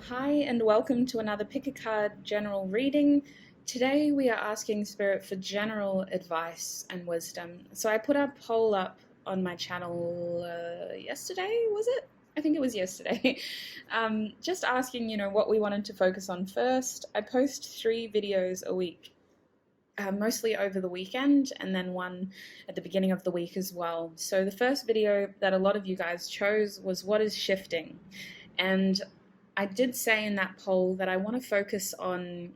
Hi and welcome to another Pick a Card general reading. Today we are asking Spirit for general advice and wisdom. So I put a poll up on my channel yesterday, was it? I think it was yesterday. Just asking, what we wanted to focus on first. I post 3 videos a week, mostly over the weekend, and then one at the beginning of the week as well. So the first video that a lot of you guys chose was what is shifting. And I did say in that poll that I want to focus on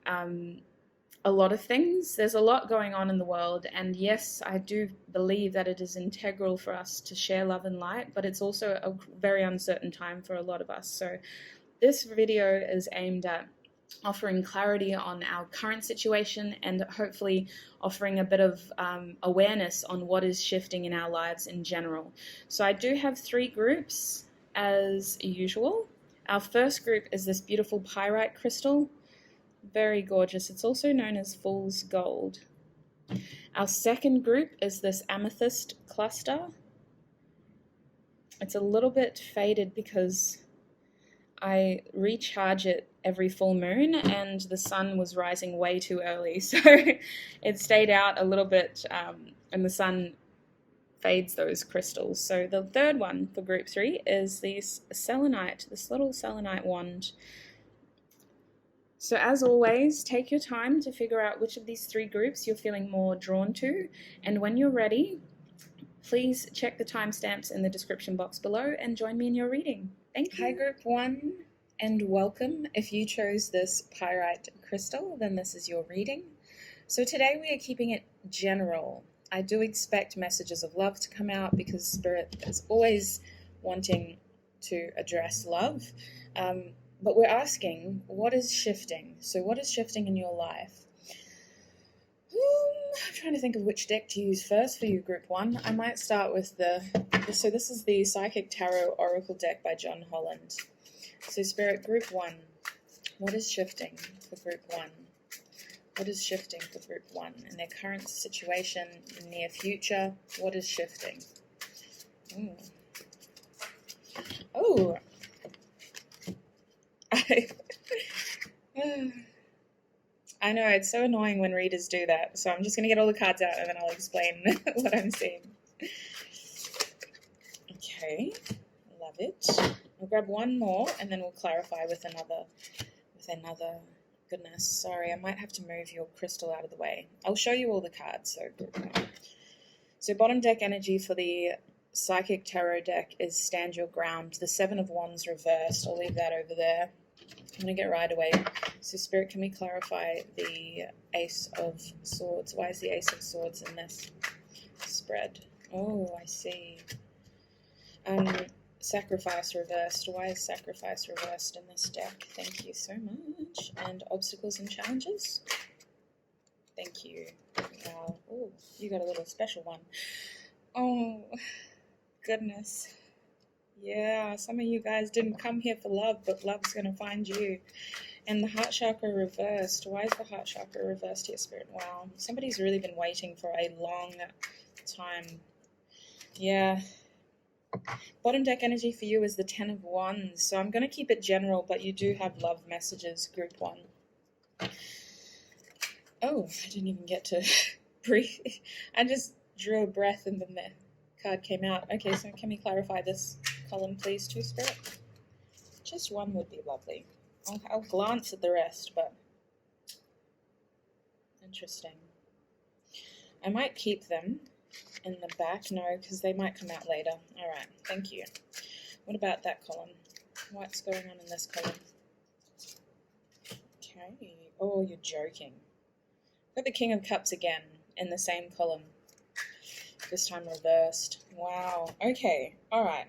a lot of things. There's a lot going on in the world, and yes, I do believe that it is integral for us to share love and light, but it's also a very uncertain time for a lot of us. So this video is aimed at offering clarity on our current situation and hopefully offering a bit of awareness on what is shifting in our lives in general. So I do have 3 groups as usual. Our first group is this beautiful pyrite crystal, very gorgeous. It's also known as fool's gold. Our second group is this amethyst cluster. It's a little bit faded because I recharge it every full moon and the sun was rising way too early, so it stayed out a little bit and the sun fades those crystals. So the third one for group 3 is this selenite, this little selenite wand. So as always, take your time to figure out which of these 3 groups you're feeling more drawn to, and when you're ready, please check the timestamps in the description box below and join me in your reading. Thank you. Hi group 1 and welcome. If you chose this pyrite crystal, then this is your reading. So today we are keeping it general. I do expect messages of love to come out because Spirit is always wanting to address love. But we're asking, what is shifting? So what is shifting in your life? I'm trying to think of which deck to use first for you, group 1. I might start with so this is the Psychic Tarot Oracle deck by John Holland. So Spirit, group 1, what is shifting for group 1? What is shifting for group 1 in their current situation, in near future? What is shifting? Oh. I know, it's so annoying when readers do that. So I'm just going to get all the cards out and then I'll explain what I'm seeing. Okay, love it. I'll grab one more and then we'll clarify with another. Goodness, sorry, I might have to move your crystal out of the way. I'll show you all the cards. So bottom deck energy for the Psychic Tarot deck is Stand Your Ground. The 7 of Wands reversed. I'll leave that over there. I'm going to get right away. So Spirit, can we clarify the Ace of Swords? Why is the Ace of Swords in this spread? Oh, I see. Sacrifice reversed. Why is sacrifice reversed in this deck? Thank you so much. And obstacles and challenges. Thank you. Wow. Oh, you got a little special one. Oh, goodness. Yeah, some of you guys didn't come here for love, but love's going to find you. And the heart chakra reversed. Why is the heart chakra reversed here, Spirit? Wow. Somebody's really been waiting for a long time. Yeah. Bottom deck energy for you is the 10 of Wands. So I'm going to keep it general, but you do have love messages, group 1. Oh, I didn't even get to breathe. I just drew a breath and then the card came out. Okay, so can we clarify this column, please, too, Spirit? Just one would be lovely. I'll glance at the rest, but interesting. I might keep them in the back. No, because they might come out later. All right, thank you. What about that column? What's going on in this column? Okay. Oh, you're joking. Got the King of Cups again in the same column. This time reversed. Wow. Okay. All right.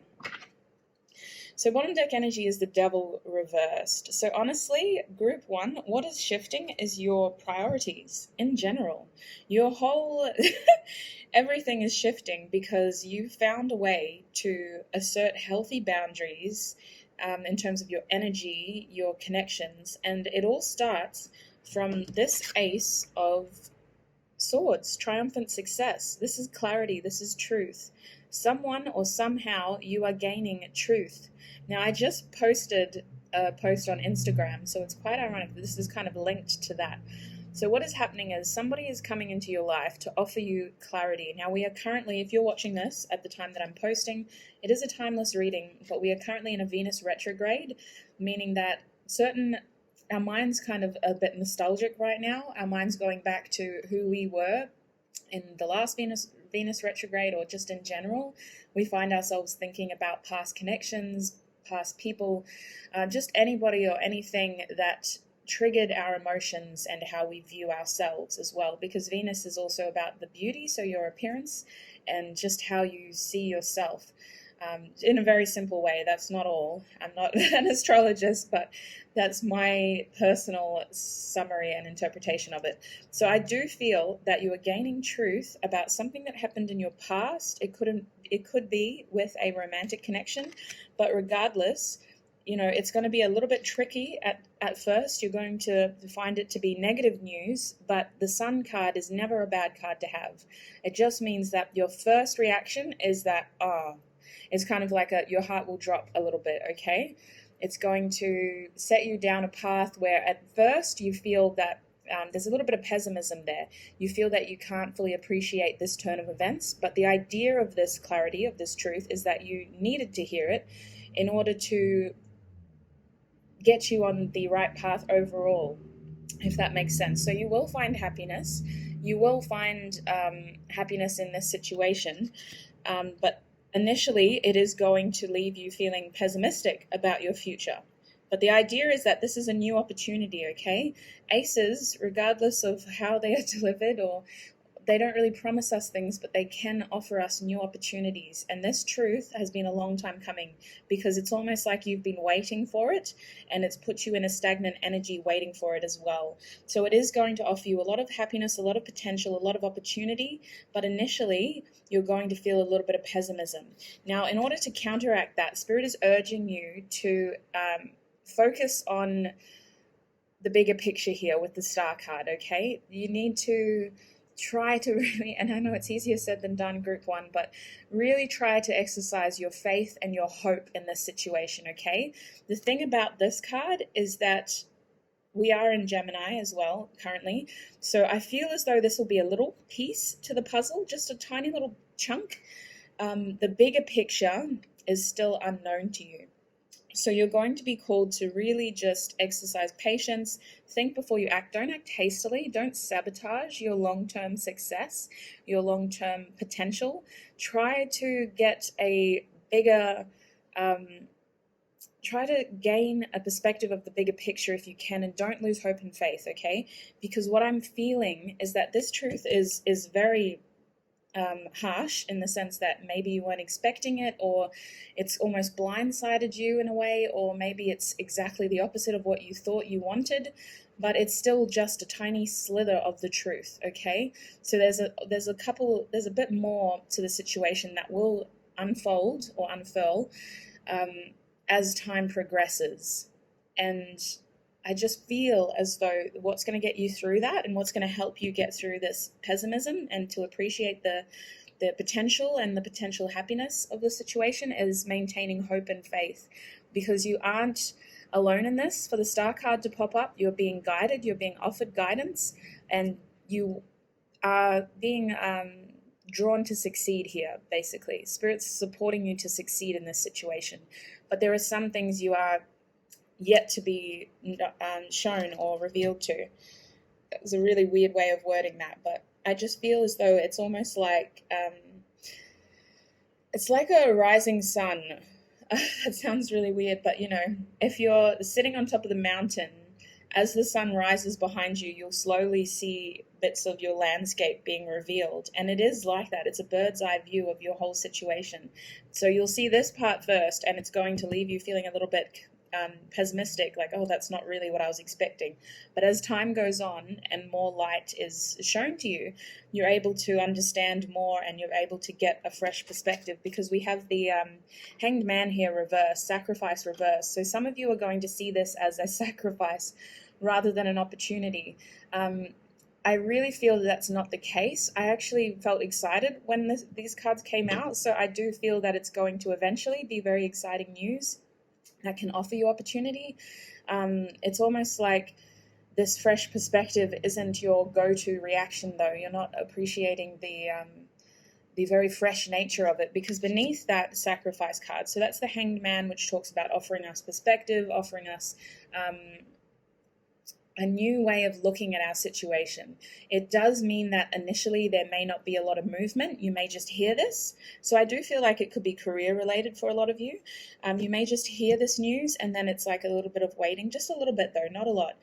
So bottom deck energy is the Devil reversed. So honestly, group 1, what is shifting is your priorities in general. Your whole, everything is shifting because you found a way to assert healthy boundaries in terms of your energy, your connections, and it all starts from this Ace of Swords, triumphant success. This is clarity, this is truth. Someone or somehow you are gaining truth. Now, I just posted a post on Instagram, so it's quite ironic that this is kind of linked to that. So what is happening is somebody is coming into your life to offer you clarity. Now we are currently, if you're watching this at the time that I'm posting, it is a timeless reading, but we are currently in a Venus retrograde, meaning that our mind's kind of a bit nostalgic right now. Our mind's going back to who we were in the last Venus retrograde, or just in general. We find ourselves thinking about past connections, past people, just anybody or anything that triggered our emotions and how we view ourselves as well, because Venus is also about the beauty, so your appearance and just how you see yourself. In a very simple way. That's not all. I'm not an astrologist, but that's my personal summary and interpretation of it. So I do feel that you are gaining truth about something that happened in your past. It could be with a romantic connection, but regardless, it's going to be a little bit tricky at first. You're going to find it to be negative news, but the Sun card is never a bad card to have. It just means that your first reaction is that, it's kind of like your heart will drop a little bit, okay? It's going to set you down a path where at first you feel that there's a little bit of pessimism there. You feel that you can't fully appreciate this turn of events, but the idea of this clarity, of this truth, is that you needed to hear it in order to get you on the right path overall, if that makes sense. So you will find happiness. You will find happiness in this situation, but initially, it is going to leave you feeling pessimistic about your future. But the idea is that this is a new opportunity, okay? Aces, regardless of how they are delivered, or they don't really promise us things, but they can offer us new opportunities. And this truth has been a long time coming, because it's almost like you've been waiting for it, and it's put you in a stagnant energy waiting for it as well. So it is going to offer you a lot of happiness, a lot of potential, a lot of opportunity, but initially you're going to feel a little bit of pessimism. Now, in order to counteract that, Spirit is urging you to focus on the bigger picture here with the Star card, okay? You need to try to really, and I know it's easier said than done, group one, but really try to exercise your faith and your hope in this situation, okay? The thing about this card is that we are in Gemini as well currently, so I feel as though this will be a little piece to the puzzle, just a tiny little chunk. The bigger picture is still unknown to you. So you're going to be called to really just exercise patience, think before you act, don't act hastily, don't sabotage your long-term success, your long-term potential. Try to get a bigger, try to gain a perspective of the bigger picture if you can, and don't lose hope and faith, okay? Because what I'm feeling is that this truth is very harsh, in the sense that maybe you weren't expecting it, or it's almost blindsided you in a way, or maybe it's exactly the opposite of what you thought you wanted, but it's still just a tiny slither of the truth, okay? So there's a bit more to the situation that will unfold or unfurl as time progresses. And I just feel as though what's going to get you through that, and what's going to help you get through this pessimism and to appreciate the potential and the potential happiness of the situation, is maintaining hope and faith, because you aren't alone in this. For the Star card to pop up, you're being guided, you're being offered guidance, and you are being drawn to succeed here, basically. Spirit's supporting you to succeed in this situation. But there are some things you are yet to be shown or revealed to. It was a really weird way of wording that, but I just feel as though it's almost like it's like a rising sun. It sounds really weird, but if you're sitting on top of the mountain, as the sun rises behind you, you'll slowly see bits of your landscape being revealed. And it is like that. It's a bird's eye view of your whole situation. So you'll see this part first, and it's going to leave you feeling a little bit pessimistic, like, oh, that's not really what I was expecting. But as time goes on and more light is shown to you, you're able to understand more, and you're able to get a fresh perspective, because we have the Hanged Man here reverse, sacrifice reverse. So some of you are going to see this as a sacrifice rather than an opportunity. I really feel that that's not the case. I actually felt excited when these cards came out, so I do feel that it's going to eventually be very exciting news. that can offer you opportunity. It's almost like this fresh perspective isn't your go-to reaction, though. You're not appreciating the very fresh nature of it, because beneath that sacrifice card, so that's the Hanged Man, which talks about offering us perspective, offering us a new way of looking at our situation. It does mean that initially there may not be a lot of movement. You may just hear this. So I do feel like it could be career related for a lot of you. You may just hear this news and then it's like a little bit of waiting, just a little bit though, not a lot.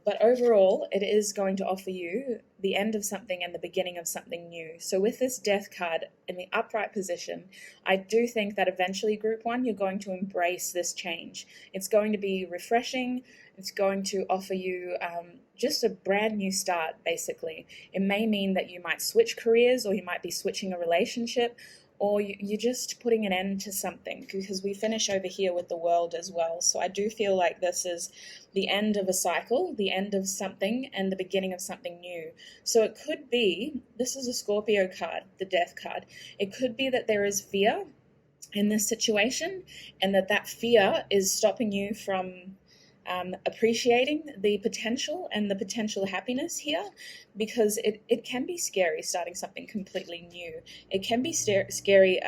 But overall, it is going to offer you the end of something and the beginning of something new. So with this Death card in the upright position, I do think that eventually, Group 1, you're going to embrace this change. It's going to be refreshing. It's going to offer you just a brand new start, basically. It may mean that you might switch careers, or you might be switching a relationship, or you're just putting an end to something, because we finish over here with the World as well. So I do feel like this is the end of a cycle, the end of something, and the beginning of something new. So it could be, this is a Scorpio card, the Death card. It could be that there is fear in this situation, and that fear is stopping you from appreciating the potential and the potential happiness here, because it can be scary starting something completely new. It can be scary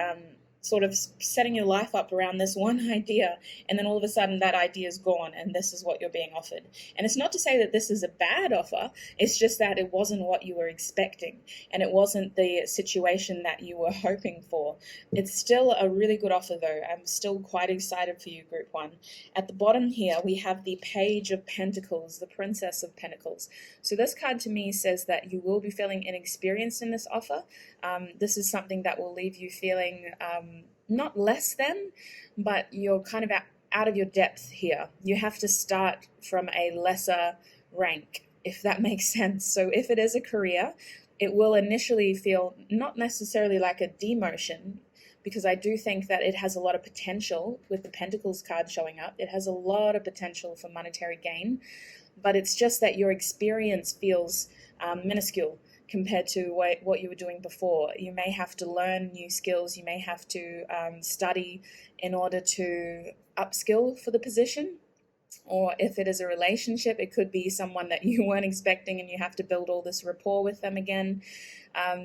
sort of setting your life up around this one idea, and then all of a sudden that idea is gone and this is what you're being offered. And it's not to say that this is a bad offer, it's just that it wasn't what you were expecting, and it wasn't the situation that you were hoping for. It's still a really good offer though. I'm still quite excited for you, Group 1. At the bottom here, we have the Page of Pentacles, the Princess of Pentacles. So this card to me says that you will be feeling inexperienced in this offer. This is something that will leave you feeling not less than, but you're kind of out of your depth here. You have to start from a lesser rank, if that makes sense. So if it is a career, it will initially feel not necessarily like a demotion, because I do think that it has a lot of potential with the Pentacles card showing up. It has a lot of potential for monetary gain, but it's just that your experience feels minuscule compared to what you were doing before. You may have to learn new skills. You may have to study in order to upskill for the position. Or if it is a relationship, it could be someone that you weren't expecting and you have to build all this rapport with them again.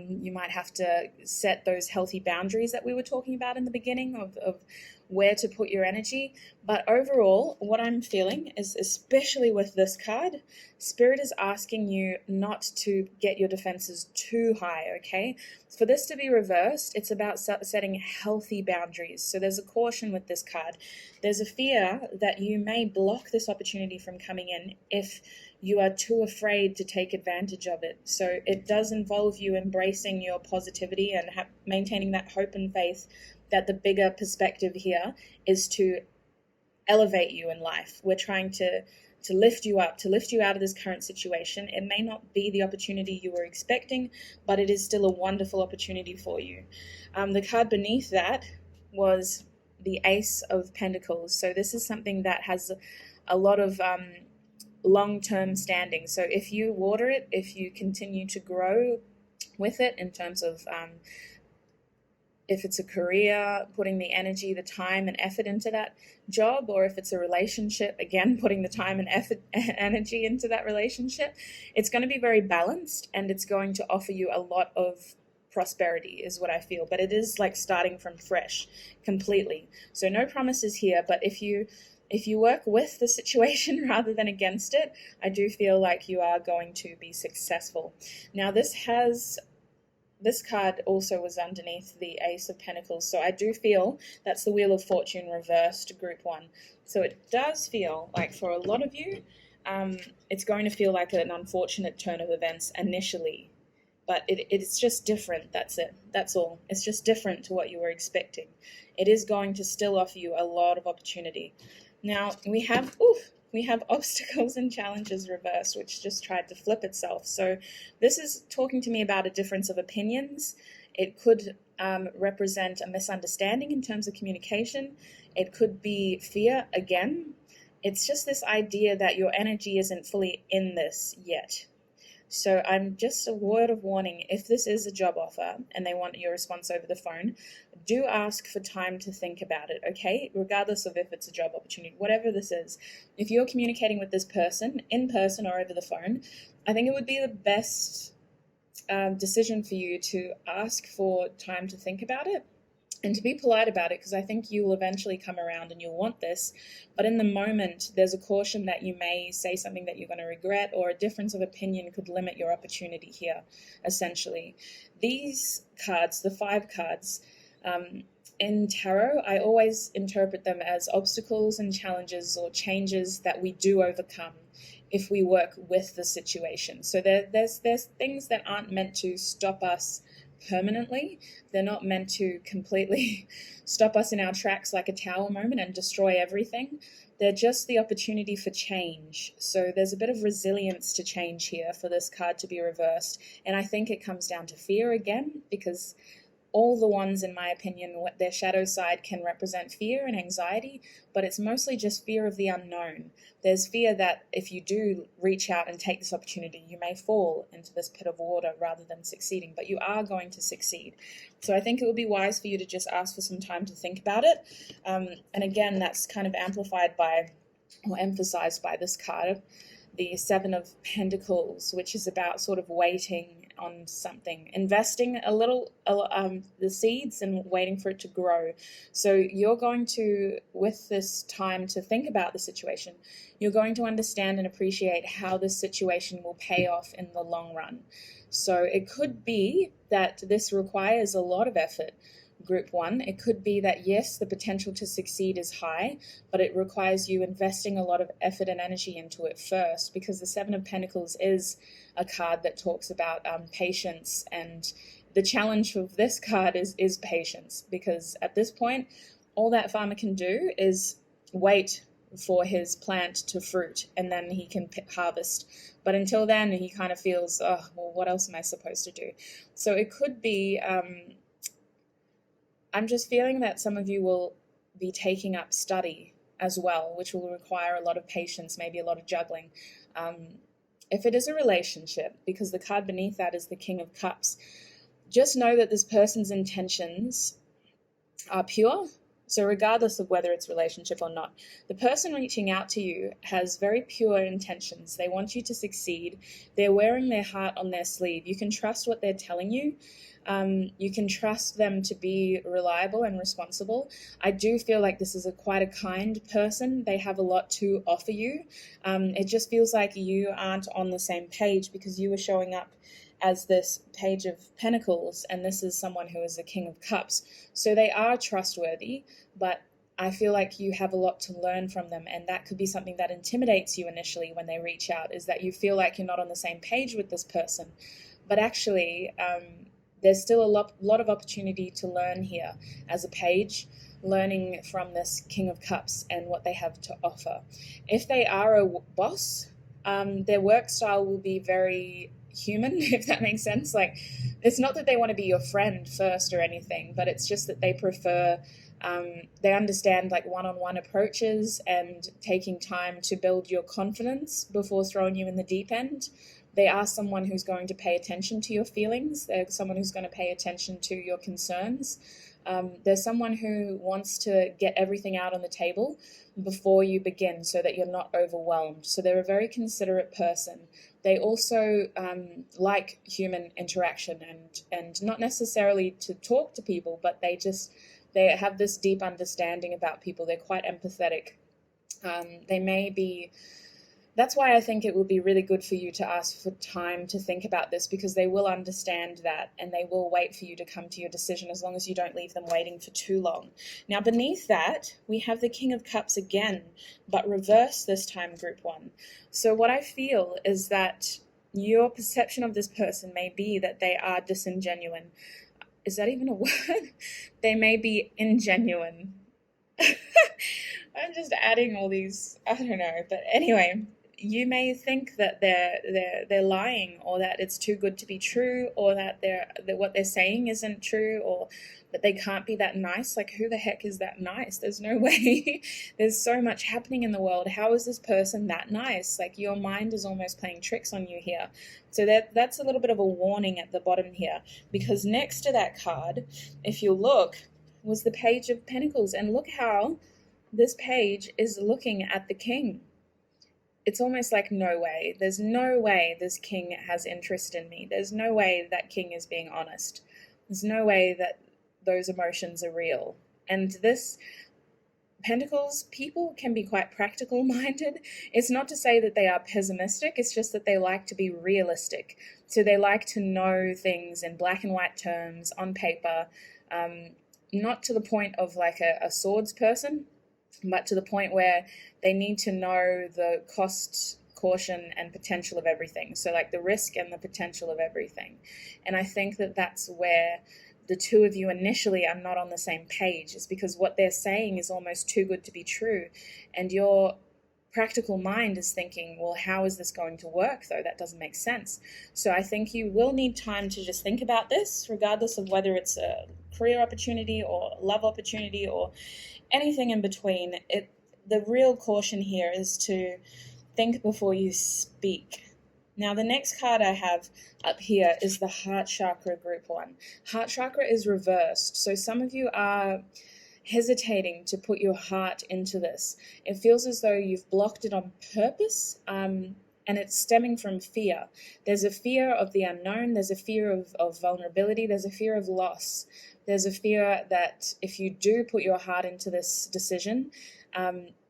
You might have to set those healthy boundaries that we were talking about in the beginning of where to put your energy. But overall, what I'm feeling is, especially with this card, Spirit is asking you not to get your defenses too high, okay? For this to be reversed, it's about setting healthy boundaries. So there's a caution with this card. There's a fear that you may block this opportunity from coming in if you are too afraid to take advantage of it. So it does involve you embracing your positivity and maintaining that hope and faith that the bigger perspective here is to elevate you in life. We're trying to lift you up, to lift you out of this current situation. It may not be the opportunity you were expecting, but it is still a wonderful opportunity for you. The card beneath that was the Ace of Pentacles. So this is something that has a lot of long-term standing. So if you water it, if you continue to grow with it in terms of if it's a career, putting the energy, the time and effort into that job, or if it's a relationship, again, putting the time and effort, energy into that relationship, it's going to be very balanced and it's going to offer you a lot of prosperity is what I feel. But it is like starting from fresh completely. So no promises here, but if you work with the situation rather than against it, I do feel like you are going to be successful. Now this card also was underneath the Ace of Pentacles. So I do feel that's the Wheel of Fortune reversed, Group 1. So it does feel like for a lot of you, it's going to feel like an unfortunate turn of events initially. But it's just different, that's it. That's all. It's just different to what you were expecting. It is going to still offer you a lot of opportunity. Now, we have obstacles and challenges reversed, which just tried to flip itself. So this is talking to me about a difference of opinions. It could represent a misunderstanding in terms of communication. It could be fear again. It's just this idea that your energy isn't fully in this yet. So I'm just a word of warning, if this is a job offer and they want your response over the phone, do ask for time to think about it, okay? Regardless of if it's a job opportunity, whatever this is. If you're communicating with this person in person or over the phone, I think it would be the best decision for you to ask for time to think about it and to be polite about it, because I think you will eventually come around and you'll want this. But in the moment, there's a caution that you may say something that you're going to regret, or a difference of opinion could limit your opportunity here, essentially. These cards, the 5 cards, in tarot, I always interpret them as obstacles and challenges or changes that we do overcome if we work with the situation. So there's things that aren't meant to stop us permanently. They're not meant to completely stop us in our tracks like a tower moment and destroy everything. They're just the opportunity for change. So there's a bit of resilience to change here for this card to be reversed. And I think it comes down to fear again, because all the ones, in my opinion, what their shadow side can represent fear and anxiety, but it's mostly just fear of the unknown. There's fear that if you do reach out and take this opportunity, you may fall into this pit of water rather than succeeding, but you are going to succeed. So I think it would be wise for you to just ask for some time to think about it. And again, that's kind of amplified by, or emphasized by, this card, the 7 of Pentacles, which is about sort of waiting on something, investing a little, the seeds and waiting for it to grow. So you're going to, with this time to think about the situation, you're going to understand and appreciate how this situation will pay off in the long run. So it could be that this requires a lot of effort, Group 1. It could be that, yes, the potential to succeed is high, but it requires you investing a lot of effort and energy into it first, because the 7 of Pentacles is a card that talks about patience, and the challenge of this card is patience, because at this point, all that farmer can do is wait for his plant to fruit, and then he can harvest. But until then, he kind of feels, oh, well, what else am I supposed to do? So it could be... I'm just feeling that some of you will be taking up study as well, which will require a lot of patience, maybe a lot of juggling. If it is a relationship, because the card beneath that is the King of Cups, just know that this person's intentions are pure. So regardless of whether it's relationship or not, the person reaching out to you has very pure intentions. They want you to succeed. They're wearing their heart on their sleeve. You can trust what they're telling you. You can trust them to be reliable and responsible. I do feel like this is quite a kind person. They have a lot to offer you. It just feels like you aren't on the same page, because you were showing up as this Page of Pentacles, and this is someone who is the King of Cups. So they are trustworthy, but I feel like you have a lot to learn from them, and that could be something that intimidates you initially when they reach out, is that you feel like you're not on the same page with this person. But actually, there's still a lot of opportunity to learn here as a page, learning from this King of Cups and what they have to offer. If they are a boss, their work style will be very human, if that makes sense. Like, it's not that they want to be your friend first or anything, but it's just that they prefer, they understand like one-on-one approaches and taking time to build your confidence before throwing you in the deep end. They are someone who's going to pay attention to your feelings. They're someone who's going to pay attention to your concerns. There's someone who wants to get everything out on the table before you begin, so that you're not overwhelmed. So they're a very considerate person. They also like human interaction and not necessarily to talk to people, but they have this deep understanding about people. They're quite empathetic. They may be... That's why I think it would be really good for you to ask for time to think about this, because they will understand that and they will wait for you to come to your decision, as long as you don't leave them waiting for too long. Now, beneath that, we have the King of Cups again, but reverse this time, Group 1. So what I feel is that your perception of this person may be that they are disingenuine. Is that even a word? They may be ingenuine. I'm just adding all these, I don't know. But anyway, you may think that they're lying, or that it's too good to be true, or that what they're saying isn't true, or that they can't be that nice. Like, who the heck is that nice? There's no way. There's so much happening in the world. How is this person that nice? Like, your mind is almost playing tricks on you here. So that's a little bit of a warning at the bottom here, because next to that card, if you look, was the Page of Pentacles, and look how this page is looking at the king. It's almost like, no way. There's no way this king has interest in me. There's no way that king is being honest. There's no way that those emotions are real. And this Pentacles, people can be quite practical minded. It's not to say that they are pessimistic, it's just that they like to be realistic. So they like to know things in black and white terms on paper, not to the point of like a swords person, but to the point where they need to know the cost, caution, and potential of everything. So like the risk and the potential of everything. And I think that that's where the two of you initially are not on the same page. It's because what they're saying is almost too good to be true. And your practical mind is thinking, well, how is this going to work though? That doesn't make sense. So I think you will need time to just think about this, regardless of whether it's a career opportunity or love opportunity or anything in between. The real caution here is to think before you speak. Now, the next card I have up here is the Heart Chakra, Group 1. Heart Chakra is reversed, so some of you are hesitating to put your heart into this. It feels as though you've blocked it on purpose, and it's stemming from fear. There's a fear of the unknown, there's a fear of vulnerability, there's a fear of loss. There's a fear that if you do put your heart into this decision,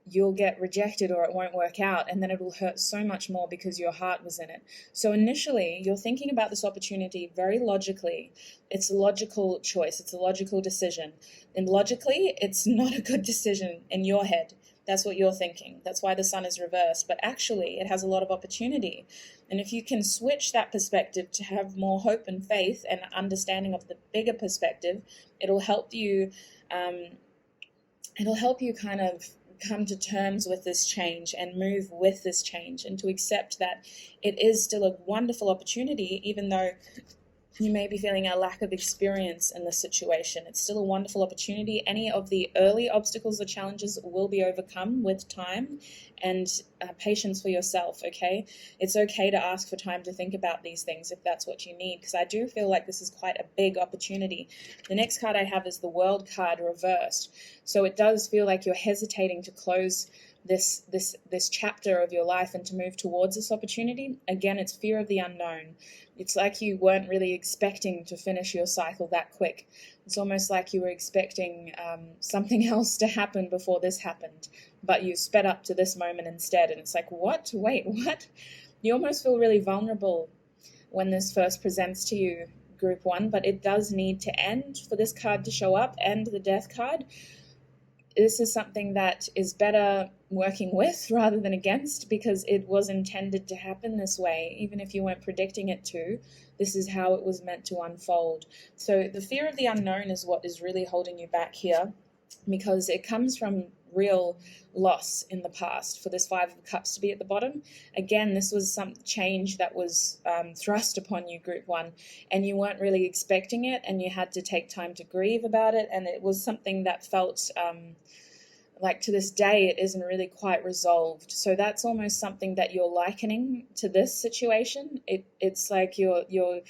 you'll get rejected or it won't work out, and then it will hurt so much more because your heart was in it. So initially, you're thinking about this opportunity very logically. It's a logical choice. It's a logical decision. And logically, it's not a good decision in your head. That's what you're thinking. That's why the sun is reversed. But actually, it has a lot of opportunity. And if you can switch that perspective to have more hope and faith and understanding of the bigger perspective, it'll help you kind of come to terms with this change and move with this change, and to accept that it is still a wonderful opportunity, even though you may be feeling a lack of experience in this situation. It's still a wonderful opportunity. Any of the early obstacles or challenges will be overcome with time and patience for yourself, okay? It's okay to ask for time to think about these things if that's what you need, because I do feel like this is quite a big opportunity. The next card I have is the World card reversed. So it does feel like you're hesitating to close this chapter of your life and to move towards this opportunity. Again, it's fear of the unknown. It's like you weren't really expecting to finish your cycle that quick. It's almost like you were expecting something else to happen before this happened, but you sped up to this moment instead. And it's like, what? Wait, what? You almost feel really vulnerable when this first presents to you, Group 1, but it does need to end for this card to show up, and the Death card. This is something that is better working with rather than against, because it was intended to happen this way. Even if you weren't predicting it to, this is how it was meant to unfold. So the fear of the unknown is what is really holding you back here, because it comes from real loss in the past for this Five of Cups to be at the bottom. Again, this was some change that was thrust upon you, Group 1, and you weren't really expecting it, and you had to take time to grieve about it, and it was something that felt like to this day it isn't really quite resolved. So that's almost something that you're likening to this situation. It's like you're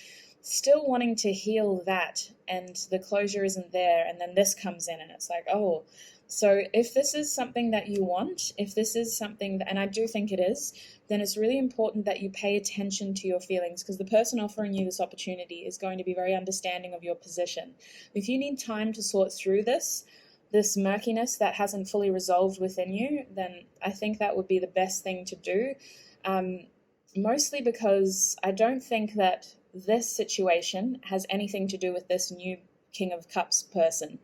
still wanting to heal that, and the closure isn't there, and then this comes in and it's like, oh. So if this is something that you want, if this is something that, and I do think it is, then it's really important that you pay attention to your feelings, because the person offering you this opportunity is going to be very understanding of your position. If you need time to sort through this murkiness that hasn't fully resolved within you, then I think that would be the best thing to do. Mostly because I don't think that this situation has anything to do with this new King of Cups person.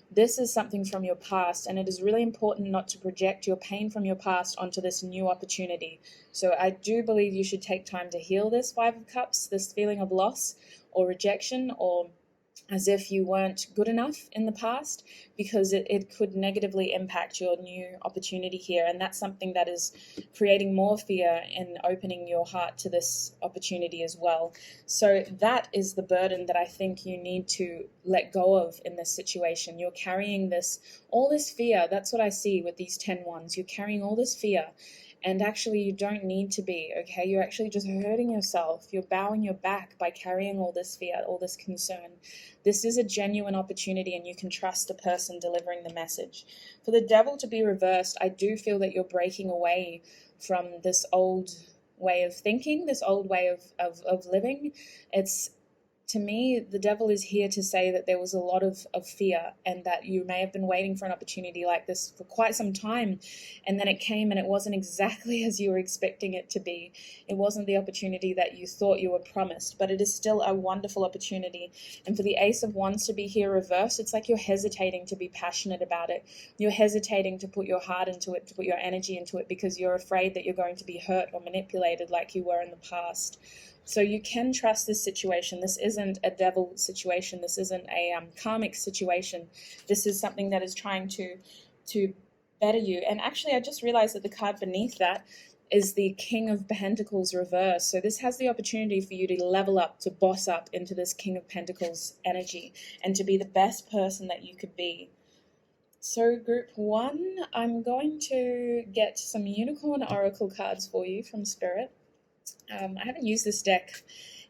This is something from your past, and it is really important not to project your pain from your past onto this new opportunity. So I do believe you should take time to heal this Five of Cups, this feeling of loss or rejection or as if you weren't good enough in the past, because it could negatively impact your new opportunity here. And that's something that is creating more fear in opening your heart to this opportunity as well. So that is the burden that I think you need to let go of in this situation. You're carrying all this fear. That's what I see with these 10 wands. You're carrying all this fear. And actually, you don't need to be, okay? You're actually just hurting yourself. You're bowing your back by carrying all this fear, all this concern. This is a genuine opportunity, and you can trust the person delivering the message. For the devil to be reversed, I do feel that you're breaking away from this old way of thinking, this old way of living. To me, the devil is here to say that there was a lot of fear, and that you may have been waiting for an opportunity like this for quite some time, and then it came and it wasn't exactly as you were expecting it to be. It wasn't the opportunity that you thought you were promised, but it is still a wonderful opportunity. And for the Ace of Wands to be here reversed, it's like you're hesitating to be passionate about it. You're hesitating to put your heart into it, to put your energy into it, because you're afraid that you're going to be hurt or manipulated like you were in the past. So you can trust this situation. This isn't a devil situation. This isn't a karmic situation. This is something that is trying to better you. And actually, I just realized that the card beneath that is the King of Pentacles reverse. So this has the opportunity for you to level up, to boss up into this King of Pentacles energy, and to be the best person that you could be. So group 1, I'm going to get some Unicorn Oracle cards for you from Spirit. I haven't used this deck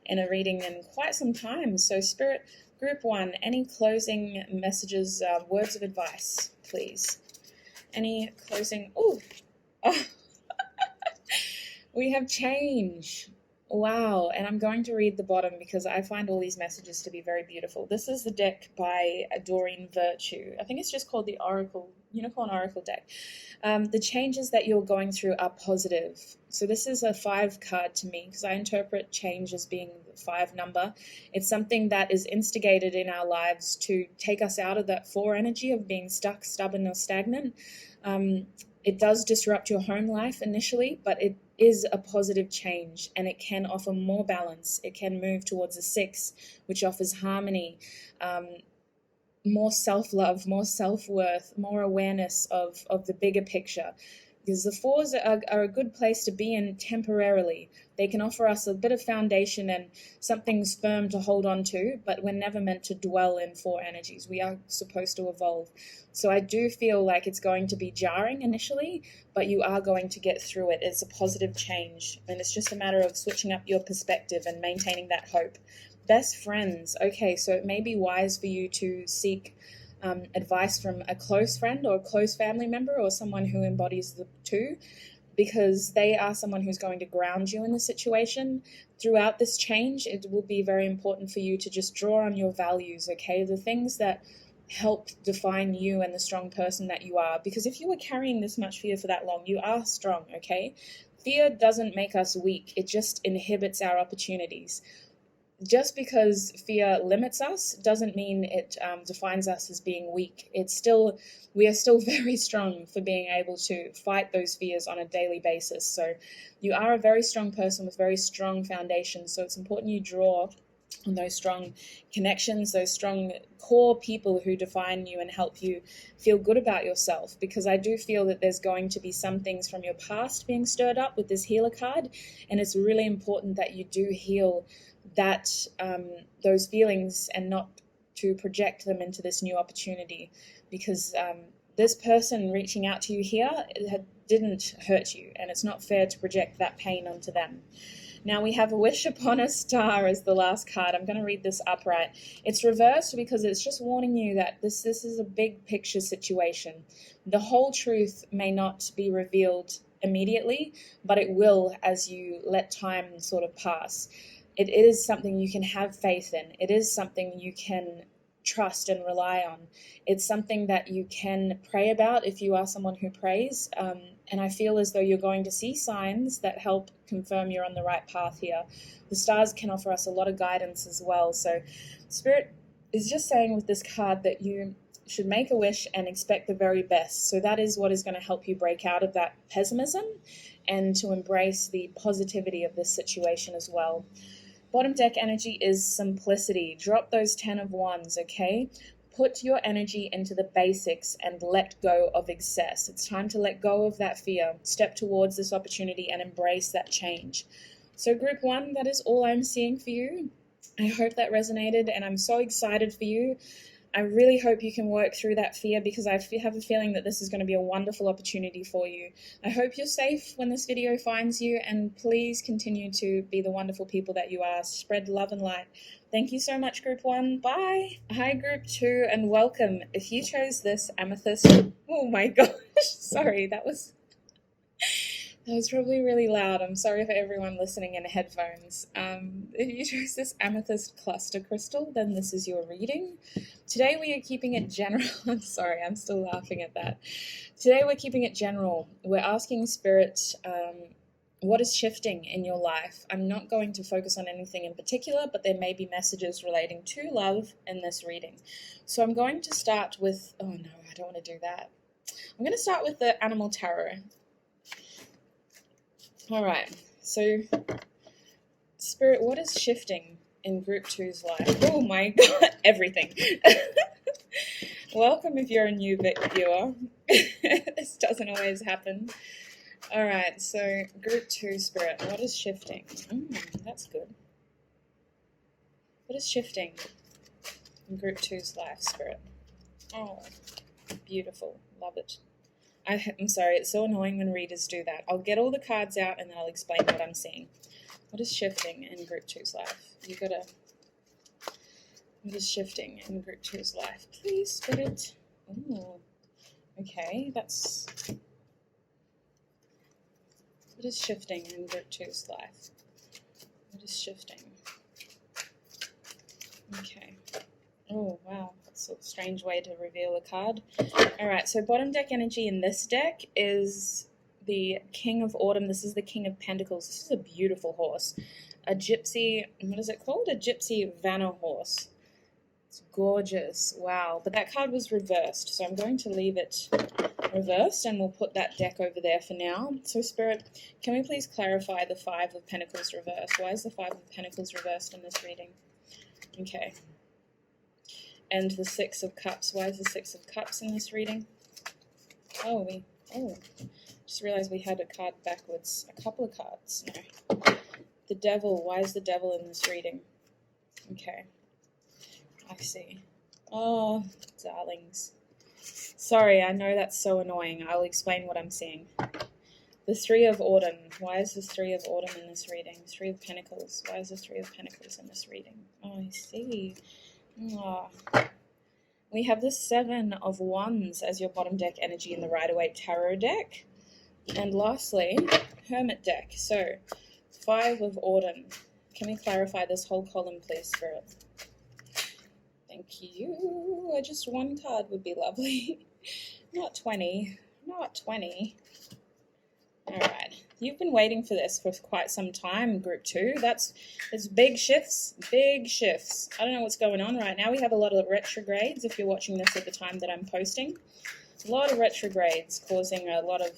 in a reading in quite some time. So Spirit, group 1, any closing messages, words of advice, please? Any closing... Oh, we have change. Wow. And I'm going to read the bottom because I find all these messages to be very beautiful. This is the deck by Doreen Virtue. I think it's just called the Unicorn Oracle deck. The changes that you're going through are positive. So this is a 5 card to me, because I interpret change as being the 5 number. It's something that is instigated in our lives to take us out of that 4 energy of being stuck, stubborn, or stagnant. It does disrupt your home life initially, but it is a positive change, and it can offer more balance. It can move towards a 6, which offers harmony, more self-love, more self-worth, more awareness of the bigger picture. Because the 4s are a good place to be in temporarily. They can offer us a bit of foundation and something's firm to hold on to, but we're never meant to dwell in 4 energies. We are supposed to evolve. So I do feel like it's going to be jarring initially, but you are going to get through it. It's a positive change, and it's just a matter of switching up your perspective and maintaining that hope. Best friends. Okay, so it may be wise for you to seek advice from a close friend or a close family member, or someone who embodies the 2, because they are someone who's going to ground you in the situation. Throughout this change, it will be very important for you to just draw on your values, okay? The things that help define you and the strong person that you are. Because if you were carrying this much fear for that long, you are strong, okay? Fear doesn't make us weak. It just inhibits our opportunities. Just because fear limits us doesn't mean it defines us as being weak. We are still very strong for being able to fight those fears on a daily basis. So you are a very strong person with very strong foundations. So it's important you draw on those strong connections, those strong core people who define you and help you feel good about yourself. Because I do feel that there's going to be some things from your past being stirred up with this healer card, and it's really important that you do heal those feelings and not to project them into this new opportunity, because this person reaching out to you here didn't hurt you, and it's not fair to project that pain onto them. Now we have a wish upon a star as the last card. I'm going to read this upright. It's reversed because it's just warning you that this is a big picture situation. The whole truth may not be revealed immediately, but it will as you let time sort of pass. It is something you can have faith in. It is something you can trust and rely on. It's something that you can pray about if you are someone who prays. And I feel as though you're going to see signs that help confirm you're on the right path here. The stars can offer us a lot of guidance as well. So Spirit is just saying with this card that you should make a wish and expect the very best. So that is what is going to help you break out of that pessimism and to embrace the positivity of this situation as well. Bottom deck energy is simplicity. Drop those 10 of wands, okay? Put your energy into the basics and let go of excess. It's time to let go of that fear. Step towards this opportunity and embrace that change. So group 1, that is all I'm seeing for you. I hope that resonated, and I'm so excited for you. I really hope you can work through that fear, because I have a feeling that this is going to be a wonderful opportunity for you. I hope you're safe when this video finds you, and please continue to be the wonderful people that you are. Spread love and light. Thank you so much, group 1. Bye. Hi, group 2, and welcome. If you chose this amethyst... Oh my gosh, sorry, that was probably really loud. I'm sorry for everyone listening in headphones. If you chose this amethyst cluster crystal, then this is your reading. Today we are keeping it general. I'm sorry, I'm still laughing at that. Today we're keeping it general. We're asking Spirit, what is shifting in your life? I'm not going to focus on anything in particular, but there may be messages relating to love in this reading. So I'm going to start with... Oh no, I don't want to do that. I'm going to start with the Animal Tarot. All right, so Spirit, what is shifting in Group 2's life? Oh my God, everything. Welcome if you're a new viewer. This doesn't always happen. All right, so Group 2 Spirit, what is shifting? That's good. What is shifting in Group 2's life, Spirit? Oh, beautiful. Love it. I'm sorry, it's so annoying when readers do that. I'll get all the cards out and then I'll explain what I'm seeing. What is shifting in Group 2's life? What is shifting in Group 2's life? Please, Spirit. Ooh. Okay, that's... What is shifting in Group 2's life? What is shifting? Okay. Oh, wow. That's a strange way to reveal a card. All right, so bottom deck energy in this deck is the King of Autumn. This is the King of Pentacles. This is a beautiful horse. A gypsy, what is it called? A gypsy Vanna horse. It's gorgeous. Wow. But that card was reversed, so I'm going to leave it reversed, and we'll put that deck over there for now. So, Spirit, can we please clarify the Five of Pentacles reversed? Why is the Five of Pentacles reversed in this reading? Okay. And the Six of Cups. Why is the Six of Cups in this reading? Just realized we had a card backwards. A couple of cards. No. The Devil. Why is the Devil in this reading? Okay. I see. Oh, darlings. Sorry, I know that's so annoying. I'll explain what I'm seeing. The Three of Autumn. Why is the Three of Autumn in this reading? Three of Pentacles. Why is the Three of Pentacles in this reading? Oh, I see. Oh. We have the Seven of Wands as your bottom deck energy in the Rider-Waite Tarot deck. And lastly, Hermit deck. So, Five of Autumn. Can we clarify this whole column, please, Spirit? Thank you. Just one card would be lovely. Not 20. Not 20. All right. You've been waiting for this for quite some time, Group 2. It's big shifts. Big shifts. I don't know what's going on right now. We have a lot of retrogrades, if you're watching this at the time that I'm posting. A lot of retrogrades causing a lot of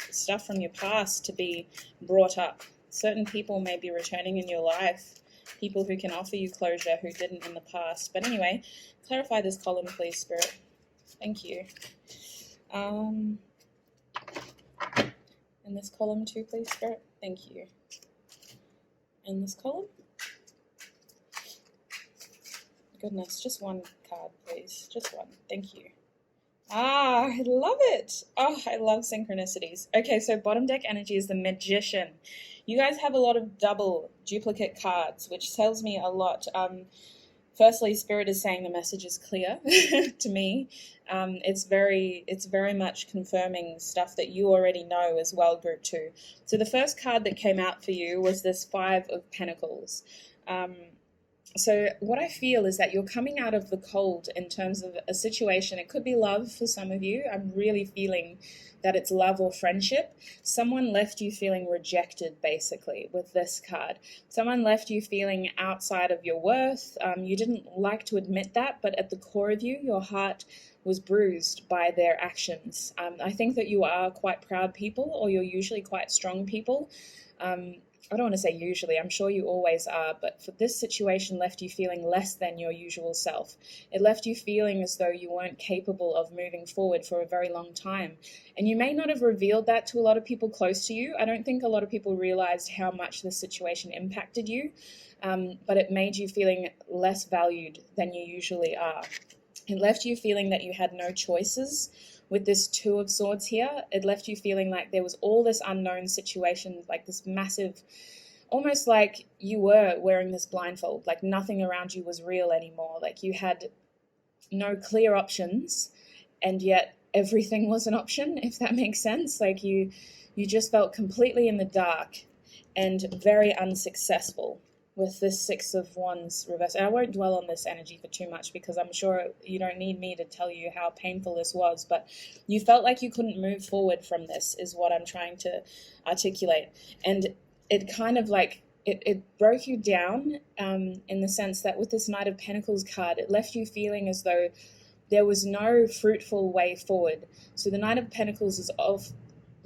stuff from your past to be brought up. Certain people may be returning in your life. People who can offer you closure who didn't in the past. But anyway, clarify this column, please, Spirit. Thank you. In this column too, please, Spirit. Thank you. In this column. Goodness, just one card, please. Just one. Thank you. Ah, I love it. Oh, I love synchronicities. Okay, so bottom deck energy is the Magician. You guys have a lot of duplicate cards, which tells me a lot. Firstly, Spirit is saying the message is clear to me. It's very much confirming stuff that you already know as well, Group 2. So the first card that came out for you was this Five of Pentacles. So what I feel is that you're coming out of the cold in terms of a situation. It could be love for some of you. I'm really feeling that it's love or friendship. Someone left you feeling rejected, basically, with this card. Someone left you feeling outside of your worth. You didn't like to admit that, but at the core of you, your heart was bruised by their actions. I think that you are quite proud people, or you're usually quite strong people. I don't want to say usually, I'm sure you always are, but for this situation left you feeling less than your usual self. It left you feeling as though you weren't capable of moving forward for a very long time. And you may not have revealed that to a lot of people close to you. I don't think a lot of people realized how much this situation impacted you, but it made you feeling less valued than you usually are. It left you feeling that you had no choices. With this Two of Swords here, it left you feeling like there was all this unknown situation, like this massive, almost like you were wearing this blindfold, like nothing around you was real anymore. Like you had no clear options, and yet everything was an option, if that makes sense. Like you just felt completely in the dark and very unsuccessful with this Six of Wands reverse. And I won't dwell on this energy for too much because I'm sure you don't need me to tell you how painful this was, but you felt like you couldn't move forward from this is what I'm trying to articulate. And it kind of like, it broke you down in the sense that with this Knight of Pentacles card, it left you feeling as though there was no fruitful way forward. So the Knight of Pentacles is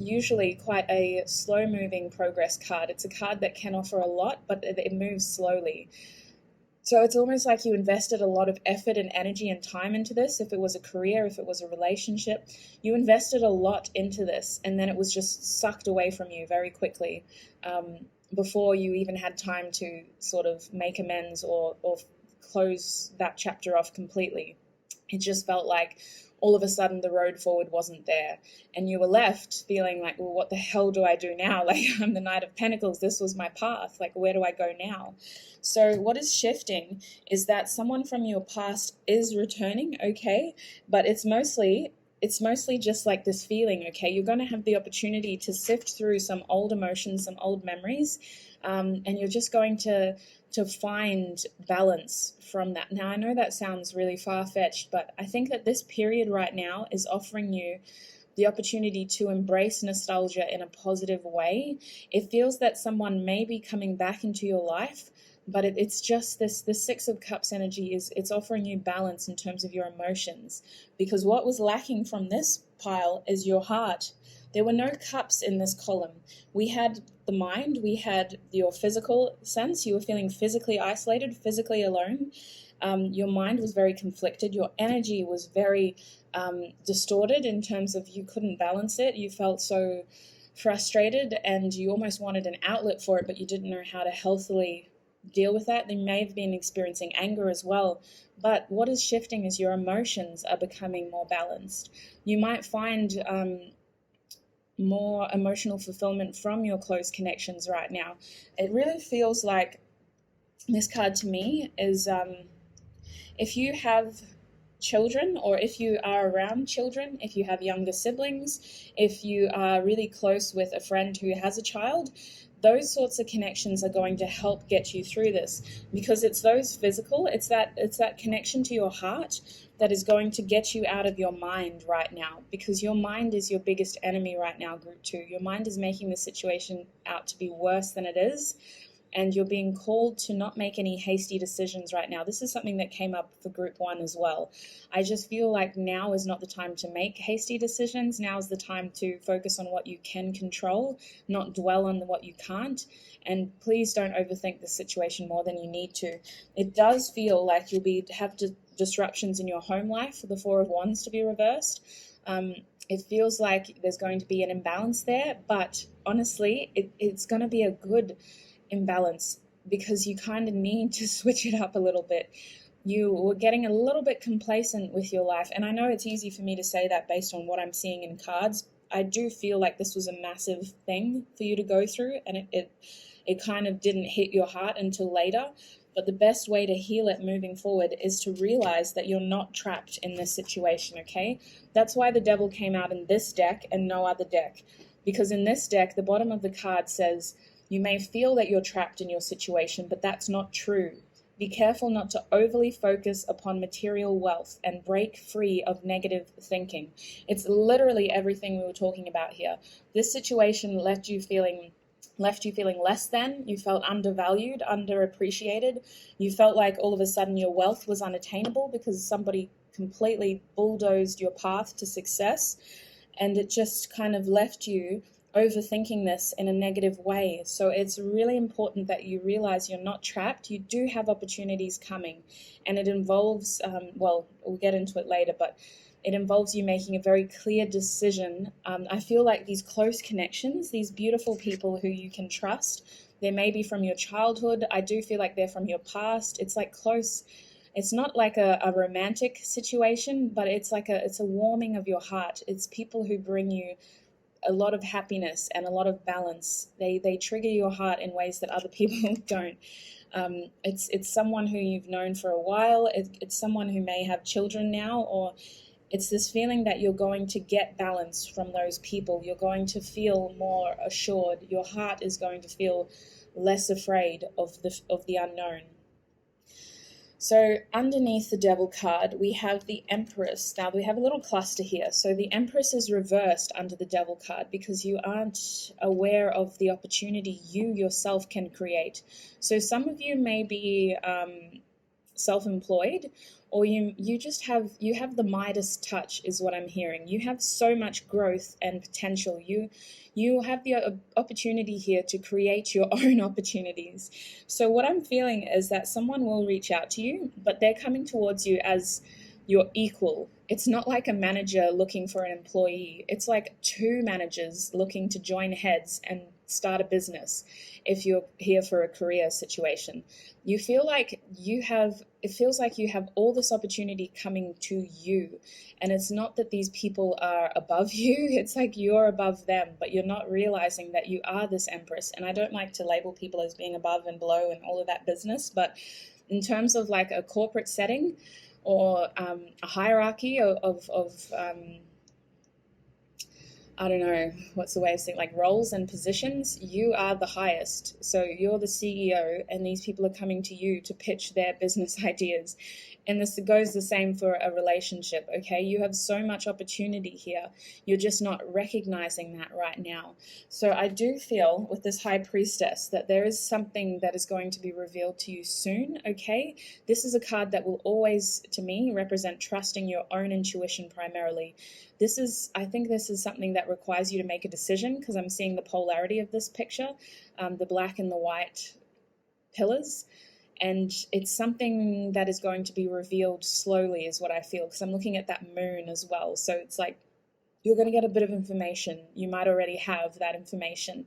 usually quite a slow-moving progress card. It's a card that can offer a lot, but it moves slowly. So it's almost like you invested a lot of effort and energy and time into this. If it was a career, if it was a relationship, you invested a lot into this, and then it was just sucked away from you very quickly before you even had time to sort of make amends or close that chapter off completely. It just felt like all of a sudden the road forward wasn't there, and you were left feeling like, well, what the hell do I do now? Like, I'm the Knight of Pentacles, this was my path, like where do I go now? So what is shifting is that someone from your past is returning, okay, but it's mostly just like this feeling, okay? You're going to have the opportunity to sift through some old emotions, some old memories, and you're just going to find balance from that. Now, I know that sounds really far-fetched, but I think that this period right now is offering you the opportunity to embrace nostalgia in a positive way. It feels that someone may be coming back into your life, but it's just this Six of Cups energy it's offering you balance in terms of your emotions, because what was lacking from this pile is your heart. There were no cups in this column. We had the mind, we had your physical sense. You were feeling physically isolated, physically alone. Your mind was very conflicted. Your energy was very distorted in terms of you couldn't balance it. You felt so frustrated and you almost wanted an outlet for it, but you didn't know how to healthily deal with that. They may have been experiencing anger as well. But what is shifting is your emotions are becoming more balanced. You might find more emotional fulfillment from your close connections right now. It really feels like this card to me is if you have children, or if you are around children, if you have younger siblings, if you are really close with a friend who has a child, those sorts of connections are going to help get you through this, because it's those physical, it's that connection to your heart that is going to get you out of your mind right now, because your mind is your biggest enemy right now, group 2. Your mind is making the situation out to be worse than it is, and you're being called to not make any hasty decisions right now. This is something that came up for group 1 as well. I just feel like now is not the time to make hasty decisions. Now is the time to focus on what you can control, not dwell on what you can't. And please don't overthink the situation more than you need to. It does feel like you'll have disruptions in your home life for the Four of Wands to be reversed. It feels like there's going to be an imbalance there, but honestly, it's going to be a good imbalance, because you kind of need to switch it up a little bit. You were getting a little bit complacent with your life, and I know it's easy for me to say that based on what I'm seeing in cards. I do feel like this was a massive thing for you to go through, and it kind of didn't hit your heart until later. But the best way to heal it moving forward is to realize that you're not trapped in this situation, okay? That's why the Devil came out in this deck and no other deck, because in this deck, the bottom of the card says, you may feel that you're trapped in your situation, but that's not true. Be careful not to overly focus upon material wealth and break free of negative thinking. It's literally everything we were talking about here. This situation left you feeling less than. You felt undervalued, underappreciated. You felt like all of a sudden your wealth was unattainable because somebody completely bulldozed your path to success. And it just kind of left you overthinking this in a negative way. So it's really important that you realize you're not trapped. You do have opportunities coming, and it involves, well, we'll get into it later, but it involves you making a very clear decision. I feel like these close connections, these beautiful people who you can trust, they may be from your childhood. I do feel like they're from your past. It's like close. It's not like a romantic situation, but it's a warming of your heart. It's people who bring you a lot of happiness and a lot of balance. They trigger your heart in ways that other people don't. It's someone who you've known for a while. It's someone who may have children now, or it's this feeling that you're going to get balance from those people. You're going to feel more assured. Your heart is going to feel less afraid of the unknown. So underneath the Devil card, we have the Empress. Now we have a little cluster here. So the Empress is reversed under the Devil card because you aren't aware of the opportunity you yourself can create. So some of you may be self-employed, or you just have the Midas touch is what I'm hearing. You have so much growth and potential. You have the opportunity here to create your own opportunities. So what I'm feeling is that someone will reach out to you, but they're coming towards you as your equal. It's not like a manager looking for an employee. It's like two managers looking to join heads and start a business if you're here for a career situation. It feels like you have all this opportunity coming to you. And it's not that these people are above you, it's like you're above them, but you're not realizing that you are this Empress. And I don't like to label people as being above and below and all of that business, but in terms of like a corporate setting or a hierarchy of I don't know, what's the way of saying, like roles and positions, you are the highest. So you're the CEO, and these people are coming to you to pitch their business ideas. And this goes the same for a relationship, okay? You have so much opportunity here. You're just not recognizing that right now. So I do feel with this High Priestess that there is something that is going to be revealed to you soon, okay? This is a card that will always, to me, represent trusting your own intuition primarily. I think this is something that requires you to make a decision, because I'm seeing the polarity of this picture, the black and the white pillars. And it's something that is going to be revealed slowly is what I feel, because I'm looking at that moon as well. So it's like you're going to get a bit of information. You might already have that information.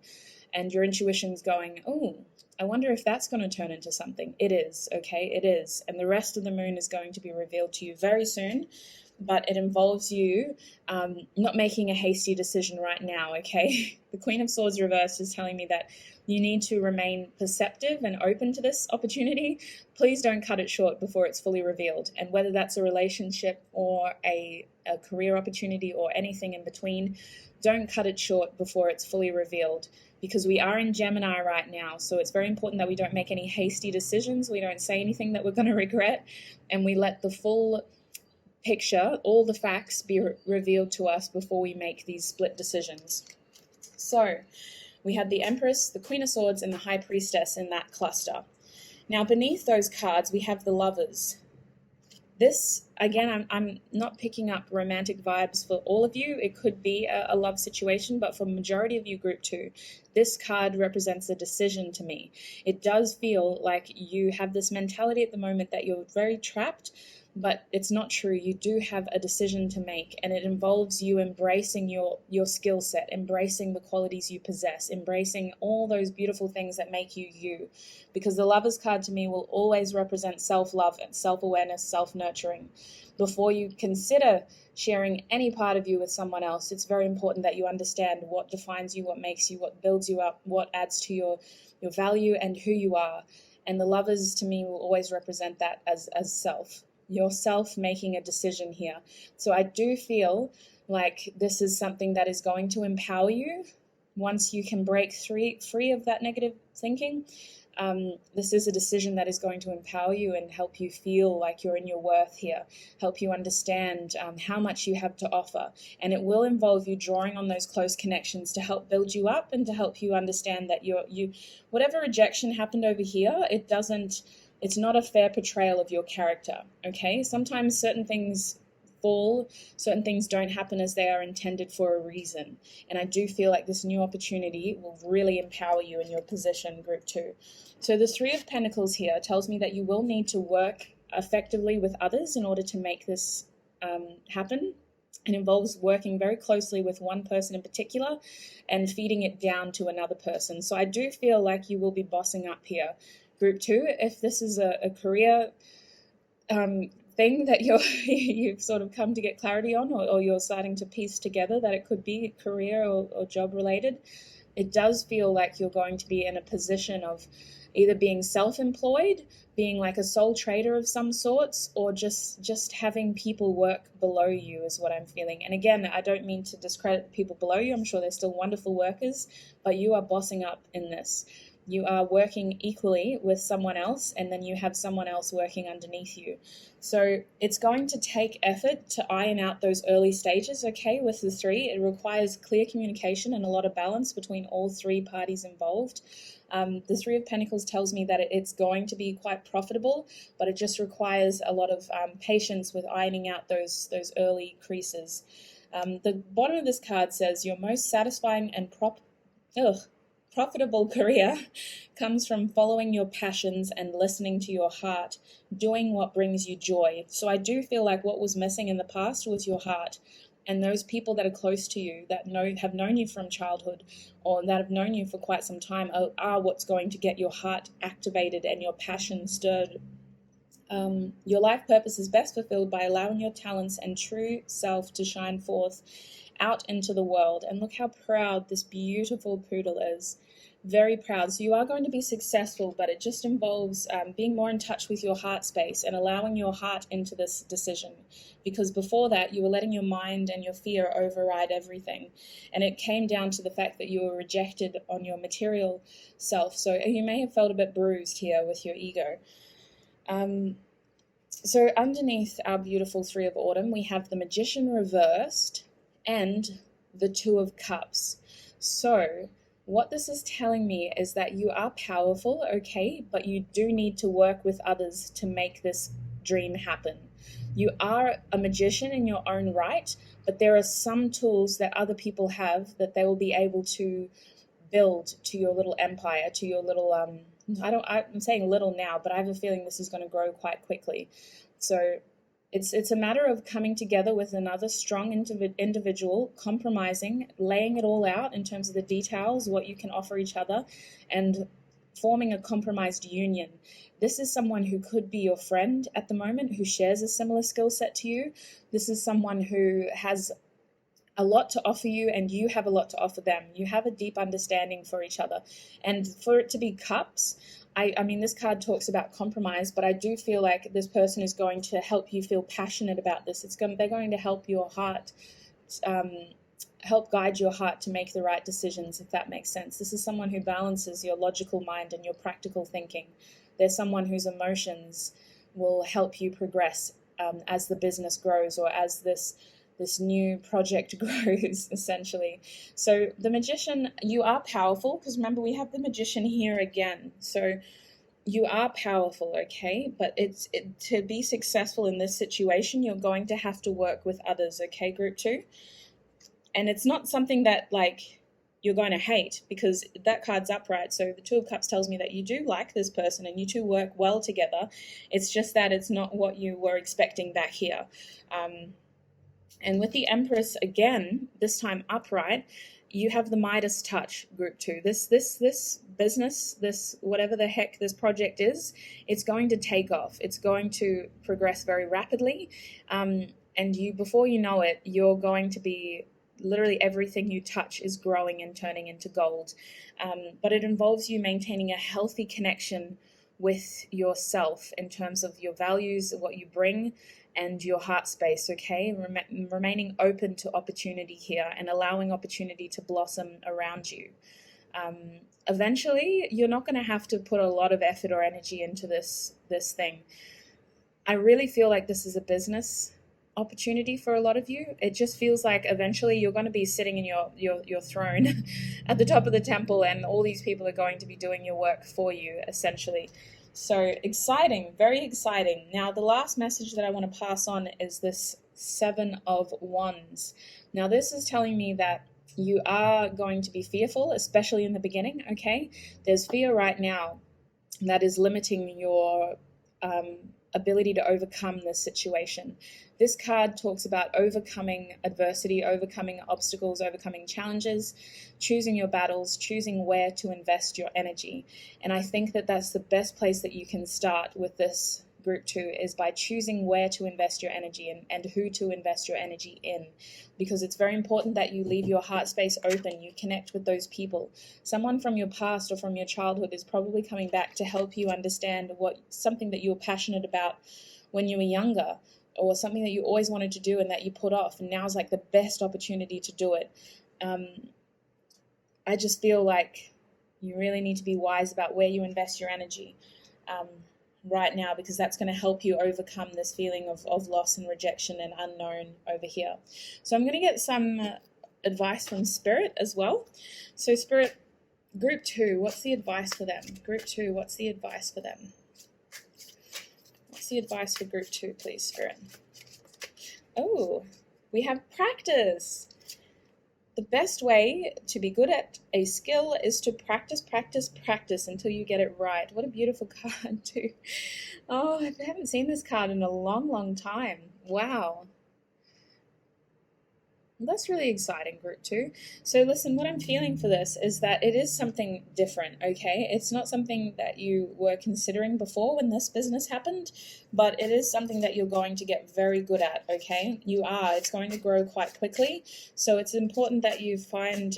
And your intuition's going, oh, I wonder if that's going to turn into something. It is, okay? It is. And the rest of the moon is going to be revealed to you very soon. But it involves you not making a hasty decision right now, okay? The Queen of Swords reversed is telling me that you need to remain perceptive and open to this opportunity. Please don't cut it short before it's fully revealed. And whether that's a relationship or a career opportunity or anything in between, don't cut it short before it's fully revealed, because we are in Gemini right now. So it's very important that we don't make any hasty decisions. We don't say anything that we're going to regret, and we let the full picture, all the facts be revealed to us before we make these split decisions. So we had the Empress, the Queen of Swords, and the High Priestess in that cluster. Now beneath those cards, we have the Lovers. This, again, I'm not picking up romantic vibes for all of you. It could be a love situation, but for the majority of you, group 2, this card represents a decision to me. It does feel like you have this mentality at the moment that you're very trapped, but it's not true. You do have a decision to make, and it involves you embracing your skill set, embracing the qualities you possess, embracing all those beautiful things that make you you. Because the Lovers card to me will always represent self-love and self-awareness, self-nurturing. Before you consider sharing any part of you with someone else, it's very important that you understand what defines you, what makes you, what builds you up, what adds to your value and who you are. And the Lovers to me will always represent that as self. Yourself making a decision here. So I do feel like this is something that is going to empower you once you can break free of that negative thinking. This is a decision that is going to empower you and help you feel like you're in your worth here, help you understand how much you have to offer. And it will involve you drawing on those close connections to help build you up and to help you understand that whatever rejection happened over here, it's not a fair portrayal of your character, okay? Sometimes certain things fall. Certain things don't happen as they are intended for a reason. And I do feel like this new opportunity will really empower you in your position, group 2. So the Three of Pentacles here tells me that you will need to work effectively with others in order to make this happen. It involves working very closely with one person in particular and feeding it down to another person. So I do feel like you will be bossing up here, group 2. If this is a career thing that you've sort of come to get clarity on, or you're starting to piece together that it could be career or job related, it does feel like you're going to be in a position of either being self-employed, being like a sole trader of some sorts, or just having people work below you is what I'm feeling. And again, I don't mean to discredit the people below you. I'm sure they're still wonderful workers, but you are bossing up in this. You are working equally with someone else, and then you have someone else working underneath you. So it's going to take effort to iron out those early stages, okay, with the 3. It requires clear communication and a lot of balance between all 3 parties involved. The Three of Pentacles tells me that it's going to be quite profitable, but it just requires a lot of patience with ironing out those early creases. The bottom of this card says your most satisfying and profitable career comes from following your passions and listening to your heart, doing what brings you joy. So I do feel like what was missing in the past was your heart. And those people that are close to you, that have known you from childhood, or that have known you for quite some time, are what's going to get your heart activated and your passion stirred. Your life purpose is best fulfilled by allowing your talents and true self to shine forth out into the world. And look how proud this beautiful poodle is. Very proud. So you are going to be successful, but it just involves being more in touch with your heart space and allowing your heart into this decision. Because before that, you were letting your mind and your fear override everything. And it came down to the fact that you were rejected on your material self. So you may have felt a bit bruised here with your ego. So underneath our beautiful Three of Autumn, we have the Magician reversed and the Two of Cups. So what this is telling me is that you are powerful, okay, but you do need to work with others to make this dream happen. You are a magician in your own right, but there are some tools that other people have that they will be able to build to your little empire, to your little, I'm saying little now, but I have a feeling this is going to grow quite quickly. So it's a matter of coming together with another strong individual, compromising, laying it all out in terms of the details, what you can offer each other, and forming a compromised union. This is someone who could be your friend at the moment, who shares a similar skill set to you. This is someone who has a lot to offer you, and you have a lot to offer them. You have a deep understanding for each other. And for it to be cups, I mean, this card talks about compromise, but I do feel like this person is going to help you feel passionate about this. They're going to help your heart, help guide your heart to make the right decisions, if that makes sense. This is someone who balances your logical mind and your practical thinking. There's someone whose emotions will help you progress as the business grows, or as this new project grows, essentially. So the Magician, you are powerful, because remember, we have the Magician here again. So you are powerful, okay? But to be successful in this situation, you're going to have to work with others, okay, group 2? And it's not something that, like, you're going to hate, because that card's upright. So the Two of Cups tells me that you do like this person and you two work well together. It's just that it's not what you were expecting back here. And with the Empress again, this time upright, you have the Midas touch, group 2. This business, this whatever the heck this project is, it's going to take off. It's going to progress very rapidly. And before you know it, you're going to be, literally everything you touch is growing and turning into gold. But it involves you maintaining a healthy connection with yourself in terms of your values, what you bring, and your heart space, okay? Remaining open to opportunity here and allowing opportunity to blossom around you. Eventually, you're not going to have to put a lot of effort or energy into this thing. I really feel like this is a business opportunity for a lot of you. It just feels like eventually you're going to be sitting in your throne at the top of the temple, and all these people are going to be doing your work for you, essentially. So exciting, very exciting. Now, the last message that I want to pass on is this Seven of Wands. Now, this is telling me that you are going to be fearful, especially in the beginning, okay? There's fear right now that is limiting your ability to overcome this situation. This card talks about overcoming adversity, overcoming obstacles, overcoming challenges, choosing your battles, choosing where to invest your energy. And I think that that's the best place that you can start with this group 2 is by choosing where to invest your energy and who to invest your energy in, because it's very important that you leave your heart space open, you connect with those people. Someone from your past or from your childhood is probably coming back to help you understand something that you were passionate about when you were younger, or something that you always wanted to do and that you put off, and now's like the best opportunity to do it. I just feel like you really need to be wise about where you invest your energy right now, because that's going to help you overcome this feeling of loss and rejection and unknown over here. So I'm going to get some advice from Spirit as well. So Spirit, group 2, what's the advice for them? Group 2, what's the advice for them? What's the advice for group 2, please, Spirit? Oh, we have practice. The best way to be good at a skill is to practice, practice, practice until you get it right. What a beautiful card, too. Oh, I haven't seen this card in a long, long time. Wow. That's really exciting, group 2. So listen, what I'm feeling for this is that it is something different, okay? It's not something that you were considering before when this business happened, but it is something that you're going to get very good at, okay? You are. It's going to grow quite quickly. So it's important that you find...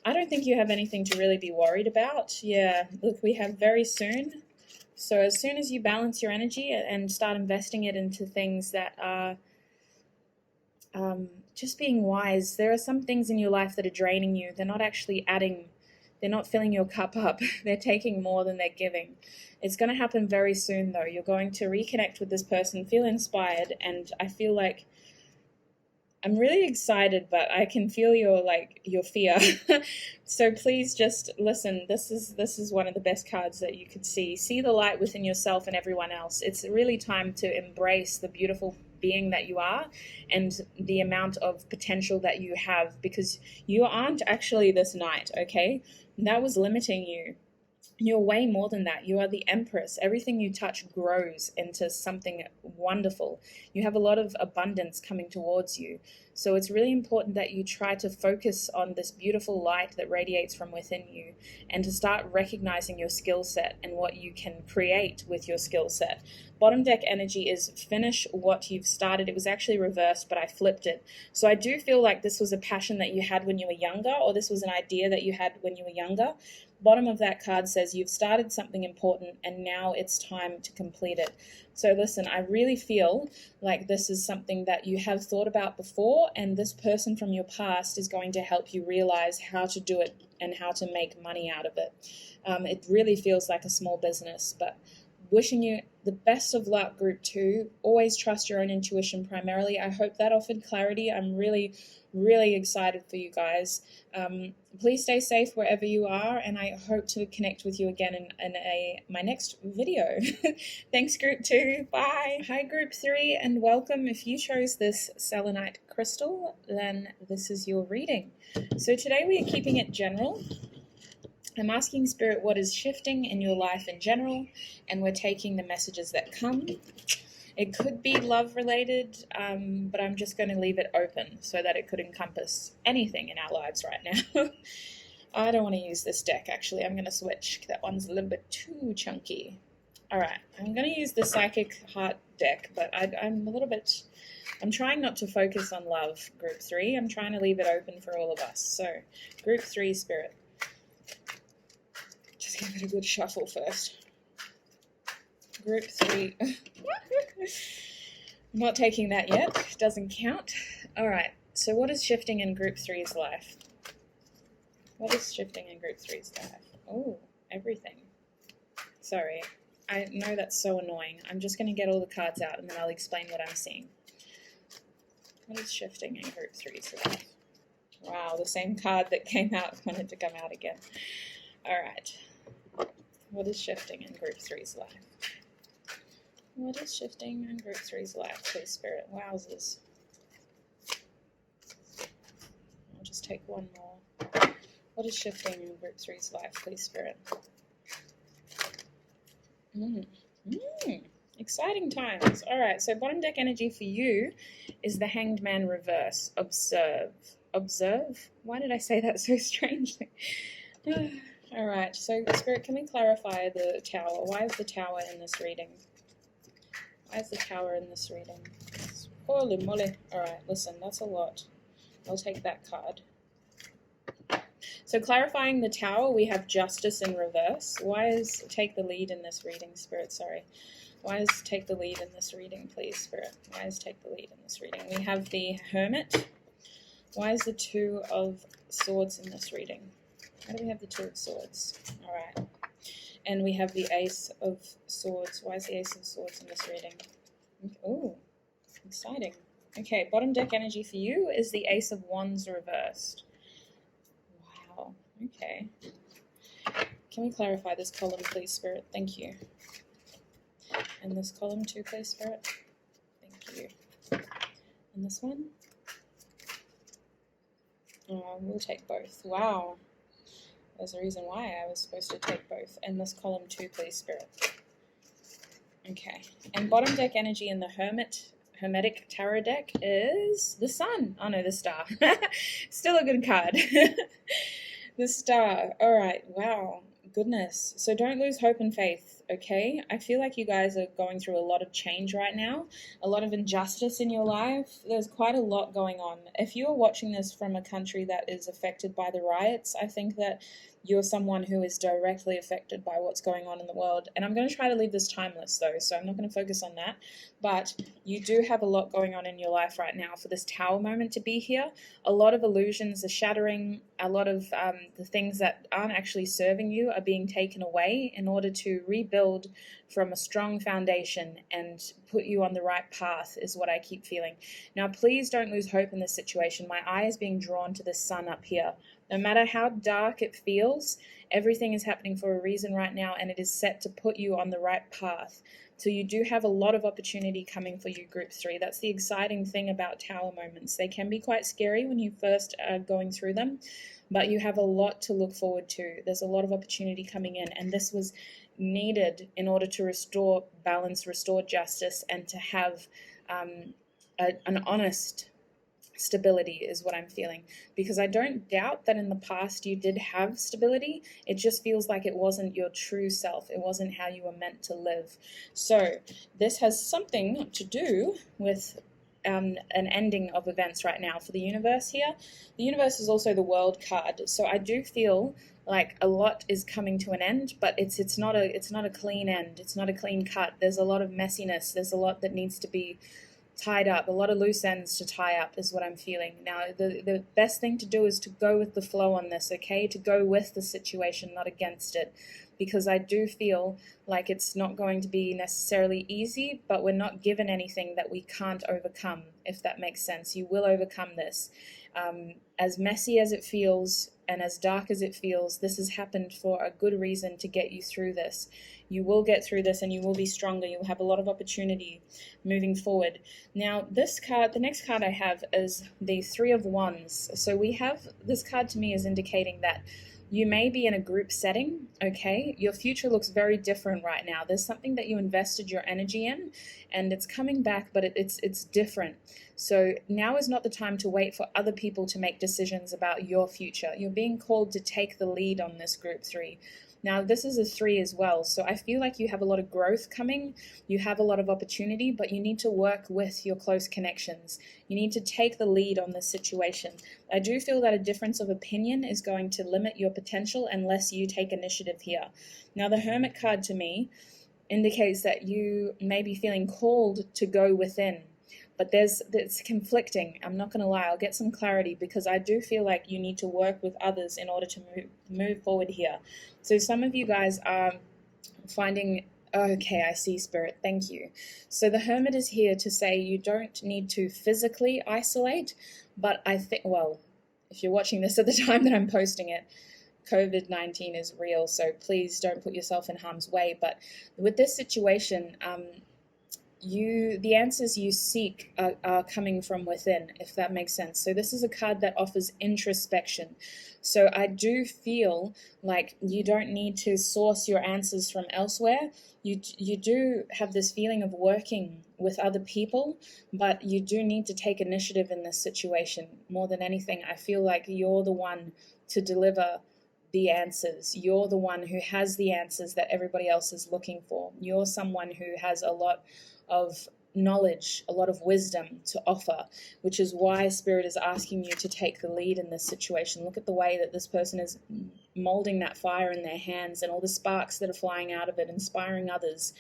I don't think you have anything to really be worried about. Yeah, look, we have very soon. So as soon as you balance your energy and start investing it into things that are... just being wise. There are some things in your life that are draining you. They're not actually adding, they're not filling your cup up. They're taking more than they're giving. It's going to happen very soon, though. You're going to reconnect with this person, feel inspired, and I feel like I'm really excited, but I can feel your fear. So please just listen. This is one of the best cards that you could see. See the light within yourself and everyone else. It's really time to embrace the beautiful being that you are and the amount of potential that you have, because you aren't actually this knight, okay? That was limiting you. You're way more than that. You are the Empress. Everything you touch grows into something wonderful. You have a lot of abundance coming towards you. So it's really important that you try to focus on this beautiful light that radiates from within you and to start recognizing your skill set and what you can create with your skill set. Bottom deck energy is finish what you've started. It was actually reversed, but I flipped it. So I do feel like this was a passion that you had when you were younger, or this was an idea that you had when you were younger. Bottom of that card says you've started something important and now it's time to complete it. So listen, I really feel like this is something that you have thought about before, and this person from your past is going to help you realize how to do it and how to make money out of it. It really feels like a small business, but wishing you the best of luck, group 2. Always trust your own intuition primarily. I hope that offered clarity. I'm really, really excited for you guys. Please stay safe wherever you are, and I hope to connect with you again in my next video. Thanks, group 2. Bye. Hi, group 3, and welcome. If you chose this selenite crystal, then this is your reading. So today we are keeping it general. I'm asking Spirit what is shifting in your life in general, and we're taking the messages that come. It could be love related, but I'm just going to leave it open so that it could encompass anything in our lives right now. I don't want to use this deck, actually. I'm going to switch. That one's a little bit too chunky. All right, I'm going to use the Psychic Heart deck, but I'm trying not to focus on love, group 3. I'm trying to leave it open for all of us. So, group 3, Spirit. Just give it a good shuffle first. Group 3. I'm not taking that yet. Doesn't count. All right. So what is shifting in group 3's life? What is shifting in group 3's life? Oh, everything. Sorry. I know that's so annoying. I'm just going to get all the cards out and then I'll explain what I'm seeing. What is shifting in group 3's life? Wow, the same card that came out wanted to come out again. All right. What is shifting in group 3's life? What is shifting in Group 3's life, please, Spirit? Wowzers. I'll just take one more. What is shifting in Group 3's life, please, Spirit? Exciting times. All right, so bottom deck energy for you is the Hanged Man reverse. Observe. Observe? Why did I say that so strangely? All right, so Spirit, can we clarify the Tower? Why is the Tower in this reading? Why is the Tower in this reading? Holy moly. All right, listen, that's a lot. I'll take that card. So clarifying the Tower, we have Justice in reverse. Why is take the lead in this reading, Spirit? Sorry. Why is take the lead in this reading, please, Spirit? Why is take the lead in this reading? We have the Hermit. Why is the Two of Swords in this reading? Why do we have the Two of Swords? All right. And we have the Ace of Swords. Why is the Ace of Swords in this reading? Oh, exciting. Okay, bottom deck energy for you is the Ace of Wands reversed. Wow, okay. Can we clarify this column, please, Spirit? Thank you. And this column too, please, Spirit? Thank you. And this one? Oh, we'll take both. Wow. There's a reason why I was supposed to take both. And this column too, please, Spirit. Okay. And bottom deck energy in the Hermetic Tarot deck is the Sun. Oh no, the Star. Still a good card. The Star. All right. Wow. Goodness. So don't lose hope and faith, okay? I feel like you guys are going through a lot of change right now, a lot of injustice in your life. There's quite a lot going on. If you are watching this from a country that is affected by the riots, I think that you're someone who is directly affected by what's going on in the world. And I'm going to try to leave this timeless, though, so I'm not going to focus on that. But you do have a lot going on in your life right now for this Tower moment to be here. A lot of illusions are shattering. A lot of the things that aren't actually serving you are being taken away in order to rebuild from a strong foundation and put you on the right path is what I keep feeling. Now, please don't lose hope in this situation. My eye is being drawn to the Sun up here. No matter how dark it feels, everything is happening for a reason right now, and it is set to put you on the right path. So you do have a lot of opportunity coming for you, Group 3. That's the exciting thing about Tower moments. They can be quite scary when you first are going through them, but you have a lot to look forward to. There's a lot of opportunity coming in, and this was needed in order to restore balance, restore justice, and to have an honest stability is what I'm feeling, because I don't doubt that in the past you did have stability. It just feels like it wasn't your true self. It wasn't how you were meant to live. So this has something to do with an ending of events right now for the universe here. The universe is also the World card, so I do feel like a lot is coming to an end, but it's not a clean end. It's not a clean cut. There's a lot of messiness. There's a lot that needs to be tied up, a lot of loose ends to tie up is what I'm feeling. Now, the best thing to do is to go with the flow on this, okay? To go with the situation, not against it, because I do feel like it's not going to be necessarily easy, but we're not given anything that we can't overcome, if that makes sense. You will overcome this. As messy as it feels and as dark as it feels, this has happened for a good reason to get you through this. You will get through this and you will be stronger. You'll have a lot of opportunity moving forward. Now, this card, the next card I have is the Three of Wands. So we have, this card to me is indicating that you may be in a group setting, okay? Your future looks very different right now. There's something that you invested your energy in and it's coming back, but it's different. So now is not the time to wait for other people to make decisions about your future. You're being called to take the lead on this Group 3. Now, this is a 3 as well, so I feel like you have a lot of growth coming, you have a lot of opportunity, but you need to work with your close connections. You need to take the lead on this situation. I do feel that a difference of opinion is going to limit your potential unless you take initiative here. Now, the Hermit card to me indicates that you may be feeling called to go within. But it's conflicting. I'm not going to lie. I'll get some clarity because I do feel like you need to work with others in order to move forward here. So some of you guys are finding, okay, I see, Spirit. Thank you. So the Hermit is here to say you don't need to physically isolate, but I think, well, if you're watching this at the time that I'm posting it, COVID-19 is real, so please don't put yourself in harm's way. But with this situation, the answers you seek are coming from within, if that makes sense. So this is a card that offers introspection. So I do feel like you don't need to source your answers from elsewhere. You do have this feeling of working with other people, but you do need to take initiative in this situation. More than anything, I feel like you're the one to deliver the answers. You're the one who has the answers that everybody else is looking for. You're someone who has a lot of knowledge, a lot of wisdom to offer, which is why Spirit is asking you to take the lead in this situation. Look at the way that this person is molding that fire in their hands and all the sparks that are flying out of it, inspiring others.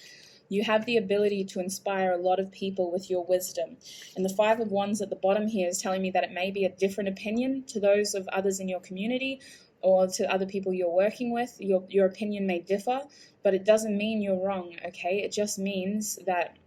You have the ability to inspire a lot of people with your wisdom. And the Five of Wands at the bottom here is telling me that it may be a different opinion to those of others in your community or to other people you're working with. Your opinion may differ, but it doesn't mean you're wrong, okay? It just means that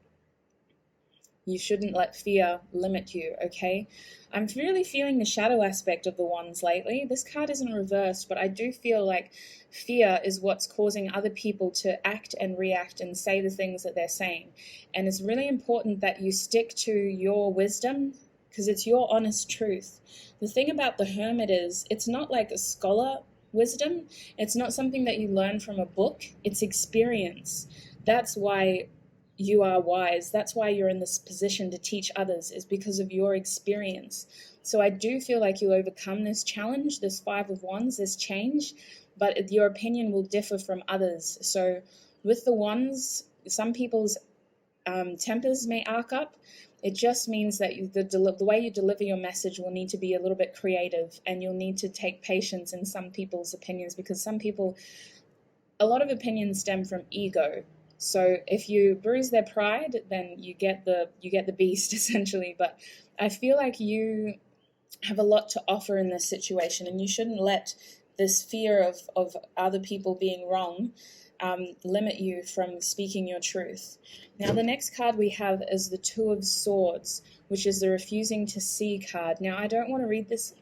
you shouldn't let fear limit you, okay? I'm really feeling the shadow aspect of the wands lately. This card isn't reversed, but I do feel like fear is what's causing other people to act and react and say the things that they're saying. And it's really important that you stick to your wisdom because it's your honest truth. The thing about the Hermit is it's not like a scholar wisdom. It's not something that you learn from a book. It's experience. That's why you are wise. That's why you're in this position to teach others, is because of your experience. So I do feel like you'll overcome this challenge, this Five of Wands, this change, but your opinion will differ from others. So with the wands, some people's tempers may arc up. It just means that the way you deliver your message will need to be a little bit creative, and you'll need to take patience in some people's opinions, because a lot of opinions stem from ego. So if you bruise their pride, then you get the beast essentially. But I feel like you have a lot to offer in this situation, and you shouldn't let this fear of other people being wrong limit you from speaking your truth. Now, the next card we have is the Two of Swords, which is the Refusing to See card. Now, I don't want to read this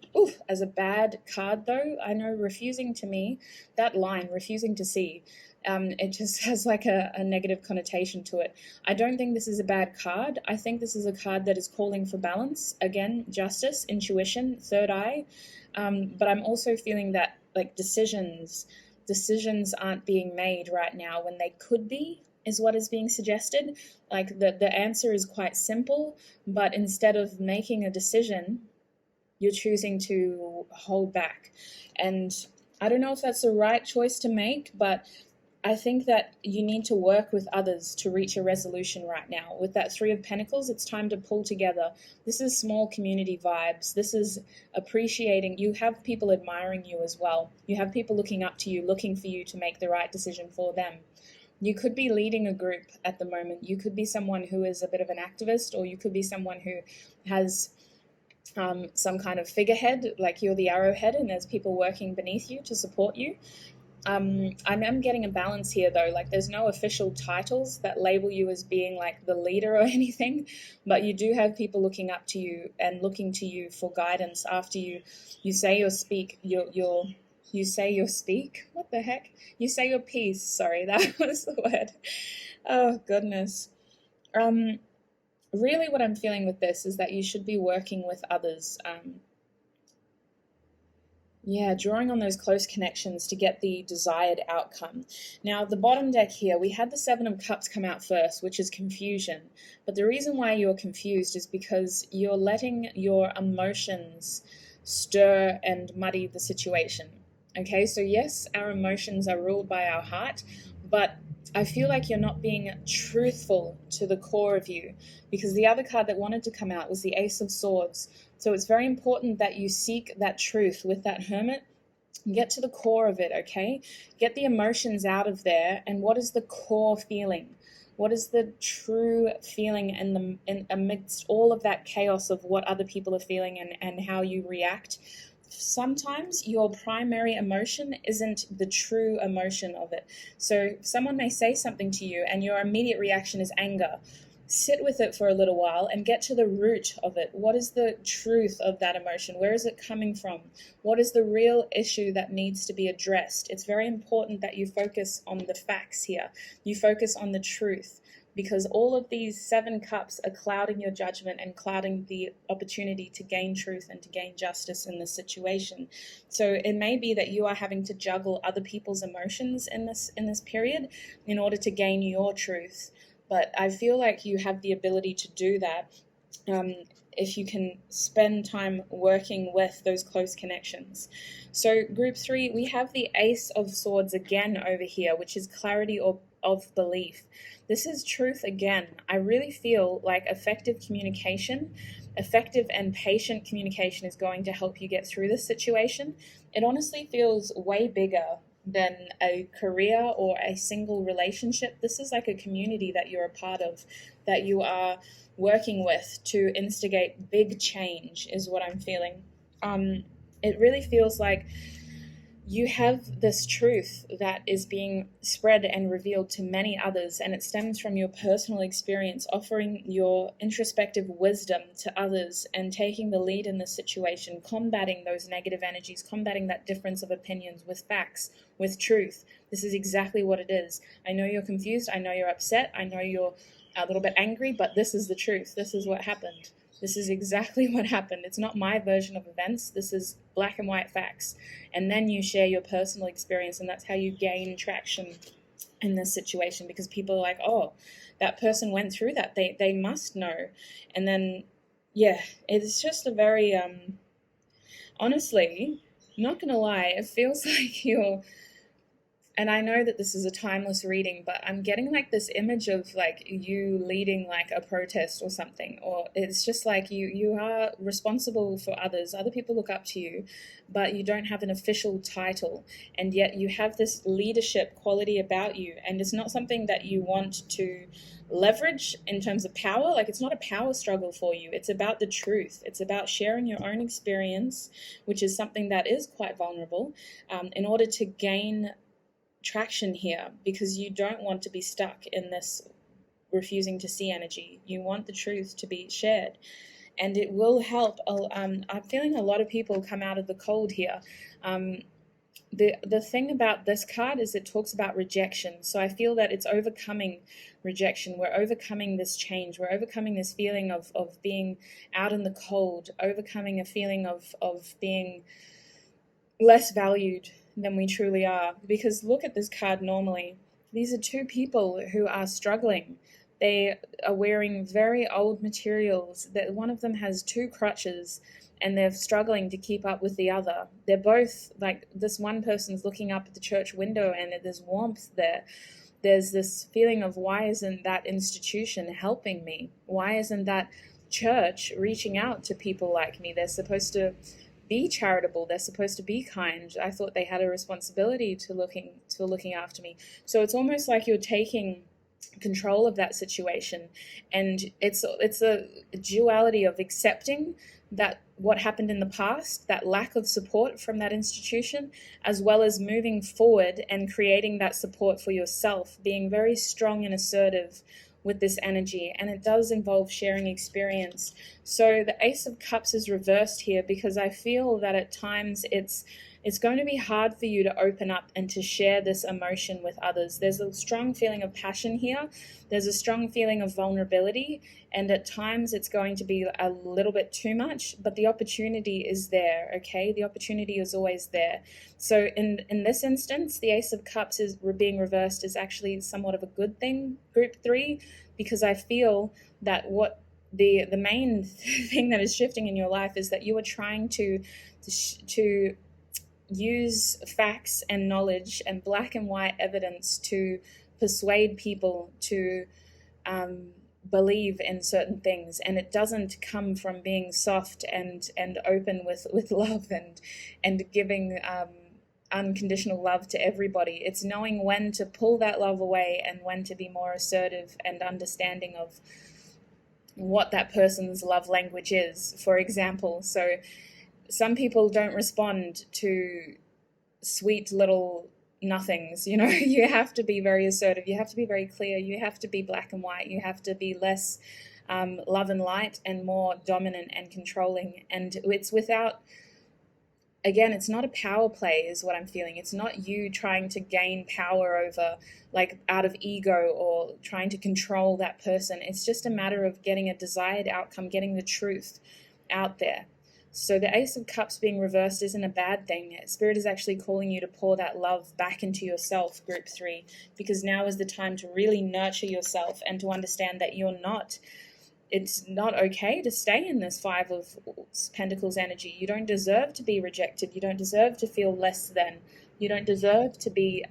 as a bad card, though. I know refusing to me, that line, refusing to see, it just has like a negative connotation to it. I don't think this is a bad card. I think this is a card that is calling for balance. Again, justice, intuition, third eye. But I'm also feeling that like decisions aren't being made right now when they could be, is what is being suggested. Like the answer is quite simple, but instead of making a decision, you're choosing to hold back. And I don't know if that's the right choice to make, but I think that you need to work with others to reach a resolution right now. With that Three of Pentacles, it's time to pull together. This is small community vibes. This is appreciating. You have people admiring you as well. You have people looking up to you, looking for you to make the right decision for them. You could be leading a group at the moment. You could be someone who is a bit of an activist, or you could be someone who has some kind of figurehead, like you're the arrowhead and there's people working beneath you to support you. I'm getting a balance here, though. Like, there's no official titles that label you as being like the leader or anything, but you do have people looking up to you and looking to you for guidance after you say your speak. You say your speak. What the heck? You say your piece. Sorry, that was the word. Oh goodness. Really, what I'm feeling with this is that you should be working with others. Drawing on those close connections to get the desired outcome. Now, the bottom deck here, we had the Seven of Cups come out first, which is confusion. But the reason why you're confused is because you're letting your emotions stir and muddy the situation. Okay, so yes, our emotions are ruled by our heart, but I feel like you're not being truthful to the core of you, because the other card that wanted to come out was the Ace of Swords. So it's very important that you seek that truth with that Hermit. Get to the core of it, okay? Get the emotions out of there. And what is the core feeling? What is the true feeling amidst all of that chaos of what other people are feeling and how you react? Sometimes your primary emotion isn't the true emotion of it. So someone may say something to you and your immediate reaction is anger. Sit with it for a little while and get to the root of it. What is the truth of that emotion? Where is it coming from? What is the real issue that needs to be addressed? It's very important that you focus on the facts here. You focus on the truth. because all of these 7 cups are clouding your judgment and clouding the opportunity to gain truth and to gain justice in this situation. So it may be that you are having to juggle other people's emotions in this period in order to gain your truth. But I feel like you have the ability to do that if you can spend time working with those close connections. So group 3, we have the Ace of Swords again over here, which is clarity of belief. This is truth again. I really feel like effective and patient communication is going to help you get through this situation. It honestly feels way bigger than a career or a single relationship. This is like a community that you're a part of, that you are working with to instigate big change, is what I'm feeling. It really feels like you have this truth that is being spread and revealed to many others, and it stems from your personal experience, offering your introspective wisdom to others and taking the lead in this situation, combating those negative energies, combating that difference of opinions with facts, with truth. This is exactly what it is. I know you're confused. I know you're upset. I know you're a little bit angry, but this is the truth. This is what happened. This is exactly what happened. It's not my version of events. This is black and white facts. And then you share your personal experience, and that's how you gain traction in this situation, because people are like, oh, that person went through that. They must know. And then, yeah, it's just a very, honestly, not going to lie, it feels like you're, and I know that this is a timeless reading, but I'm getting like this image of like you leading like a protest or something, or it's just like you are responsible for others. Other people look up to you, but you don't have an official title, and yet you have this leadership quality about you, and it's not something that you want to leverage in terms of power. Like, it's not a power struggle for you. It's about the truth. It's about sharing your own experience, which is something that is quite vulnerable, in order to gain traction here, because you don't want to be stuck in this refusing to see energy. You want the truth to be shared, and it will help. I'm feeling a lot of people come out of the cold here. The thing about this card is it talks about rejection. So I feel that it's overcoming rejection. We're overcoming this change. We're overcoming this feeling of being out in the cold, overcoming a feeling of being less valued than we truly are. Because look at this card normally. These are 2 people who are struggling. They are wearing very old materials. That one of them has 2 crutches, and they're struggling to keep up with the other. They're both like, this one person's looking up at the church window and there's warmth there. There's this feeling of, why isn't that institution helping me? Why isn't that church reaching out to people like me? They're supposed to be charitable. They're supposed to be kind. I thought they had a responsibility to looking after me. So it's almost like you're taking control of that situation, and it's a duality of accepting that what happened in the past, that lack of support from that institution, as well as moving forward and creating that support for yourself, being very strong and assertive with this energy. And it does involve sharing experience. So the Ace of Cups is reversed here, because I feel that at times it's going to be hard for you to open up and to share this emotion with others. There's a strong feeling of passion here. There's a strong feeling of vulnerability, and at times it's going to be a little bit too much, but the opportunity is there, okay? The opportunity is always there. So in this instance, the Ace of Cups is being reversed is actually somewhat of a good thing, group 3, because I feel that what the main thing that is shifting in your life is that you are trying to use facts and knowledge and black and white evidence to persuade people to believe in certain things, and it doesn't come from being soft and open with love and giving unconditional love to everybody. It's knowing when to pull that love away and when to be more assertive and understanding of what that person's love language is, for example. So some people don't respond to sweet little nothings, you have to be very assertive, you have to be very clear, you have to be black and white, you have to be less love and light and more dominant and controlling. And it's without again, it's not a power play is what I'm feeling. It's not you trying to gain power over, like, out of ego or trying to control that person. It's just a matter of getting a desired outcome, getting the truth out there. So the Ace of Cups being reversed isn't a bad thing. Spirit is actually calling you to pour that love back into yourself, group 3, because now is the time to really nurture yourself and to understand that it's not okay to stay in this Five of Pentacles energy. You don't deserve to be rejected. You don't deserve to feel less than. You don't deserve to be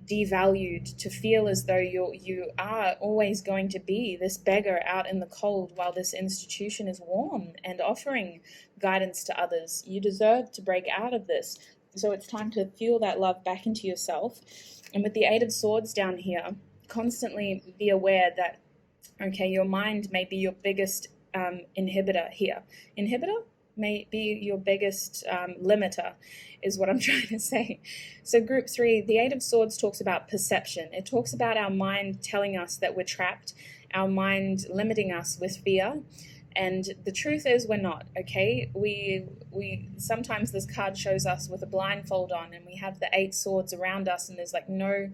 devalued, to feel as though you are always going to be this beggar out in the cold while this institution is warm and offering guidance to others. You deserve to break out of this. So it's time to fuel that love back into yourself. And with the Eight of Swords down here, constantly be aware that, okay, your mind may be your biggest inhibitor here. Inhibitor may be your biggest limiter, is what I'm trying to say. So group 3, the Eight of Swords talks about perception. It talks about our mind telling us that we're trapped, our mind limiting us with fear. And the truth is we're not, okay? We sometimes this card shows us with a blindfold on and we have the 8 swords around us and there's like no,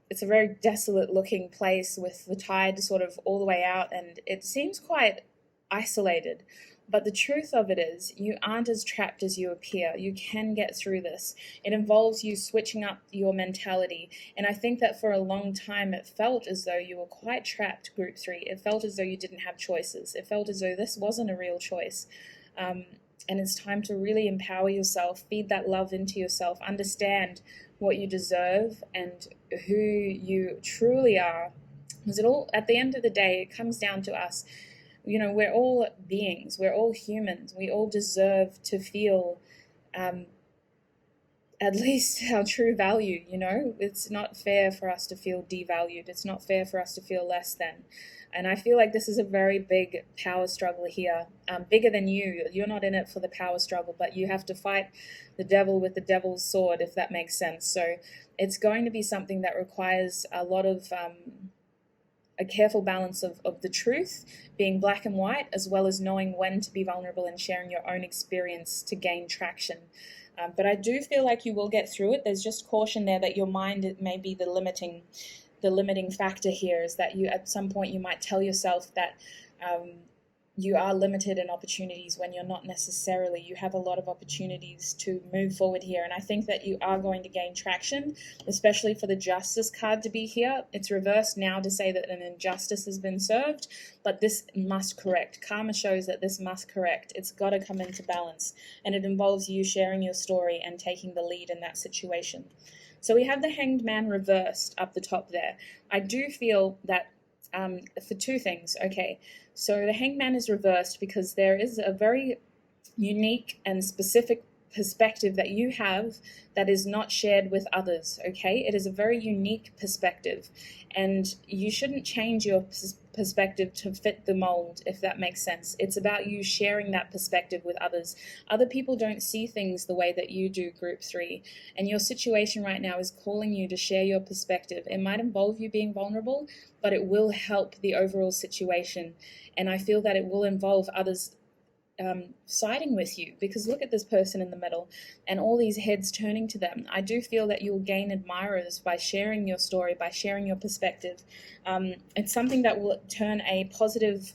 it's a very desolate looking place with the tide sort of all the way out and it seems quite isolated. But the truth of it is you aren't as trapped as you appear. You can get through this. It involves you switching up your mentality. And I think that for a long time it felt as though you were quite trapped, group 3. It felt as though you didn't have choices. It felt as though this wasn't a real choice. And it's time to really empower yourself, feed that love into yourself, understand what you deserve and who you truly are. Because it all, at the end of the day, it comes down to us. You know, we're all beings, we're all humans, we all deserve to feel at least our true value, you know. It's not fair for us to feel devalued, it's not fair for us to feel less than. And I feel like this is a very big power struggle here, bigger than you. You're not in it for the power struggle, but you have to fight the devil with the devil's sword, if that makes sense. So it's going to be something that requires a lot of a careful balance of the truth, being black and white, as well as knowing when to be vulnerable and sharing your own experience to gain traction. But I do feel like you will get through it. There's just caution there that your mind may be the limiting factor here, is that you at some point you might tell yourself that you are limited in opportunities when you're not necessarily. You have a lot of opportunities to move forward here. And I think that you are going to gain traction, especially for the Justice card to be here. It's reversed now to say that an injustice has been served, but this must correct. Karma shows that this must correct. It's got to come into balance. And it involves you sharing your story and taking the lead in that situation. So we have the Hanged Man reversed up the top there. I do feel that for two things, okay. So the Hanged Man is reversed because there is a very unique and specific perspective that you have that is not shared with others, okay? It is a very unique perspective, and you shouldn't change your perspective to fit the mold, if that makes sense. It's about you sharing that perspective with others. Other people don't see things the way that you do, group 3, and your situation right now is calling you to share your perspective. It might involve you being vulnerable, but it will help the overall situation, and I feel that it will involve others siding with you, because look at this person in the middle and all these heads turning to them. I do feel that you'll gain admirers by sharing your story, by sharing your perspective. It's something that will turn a positive,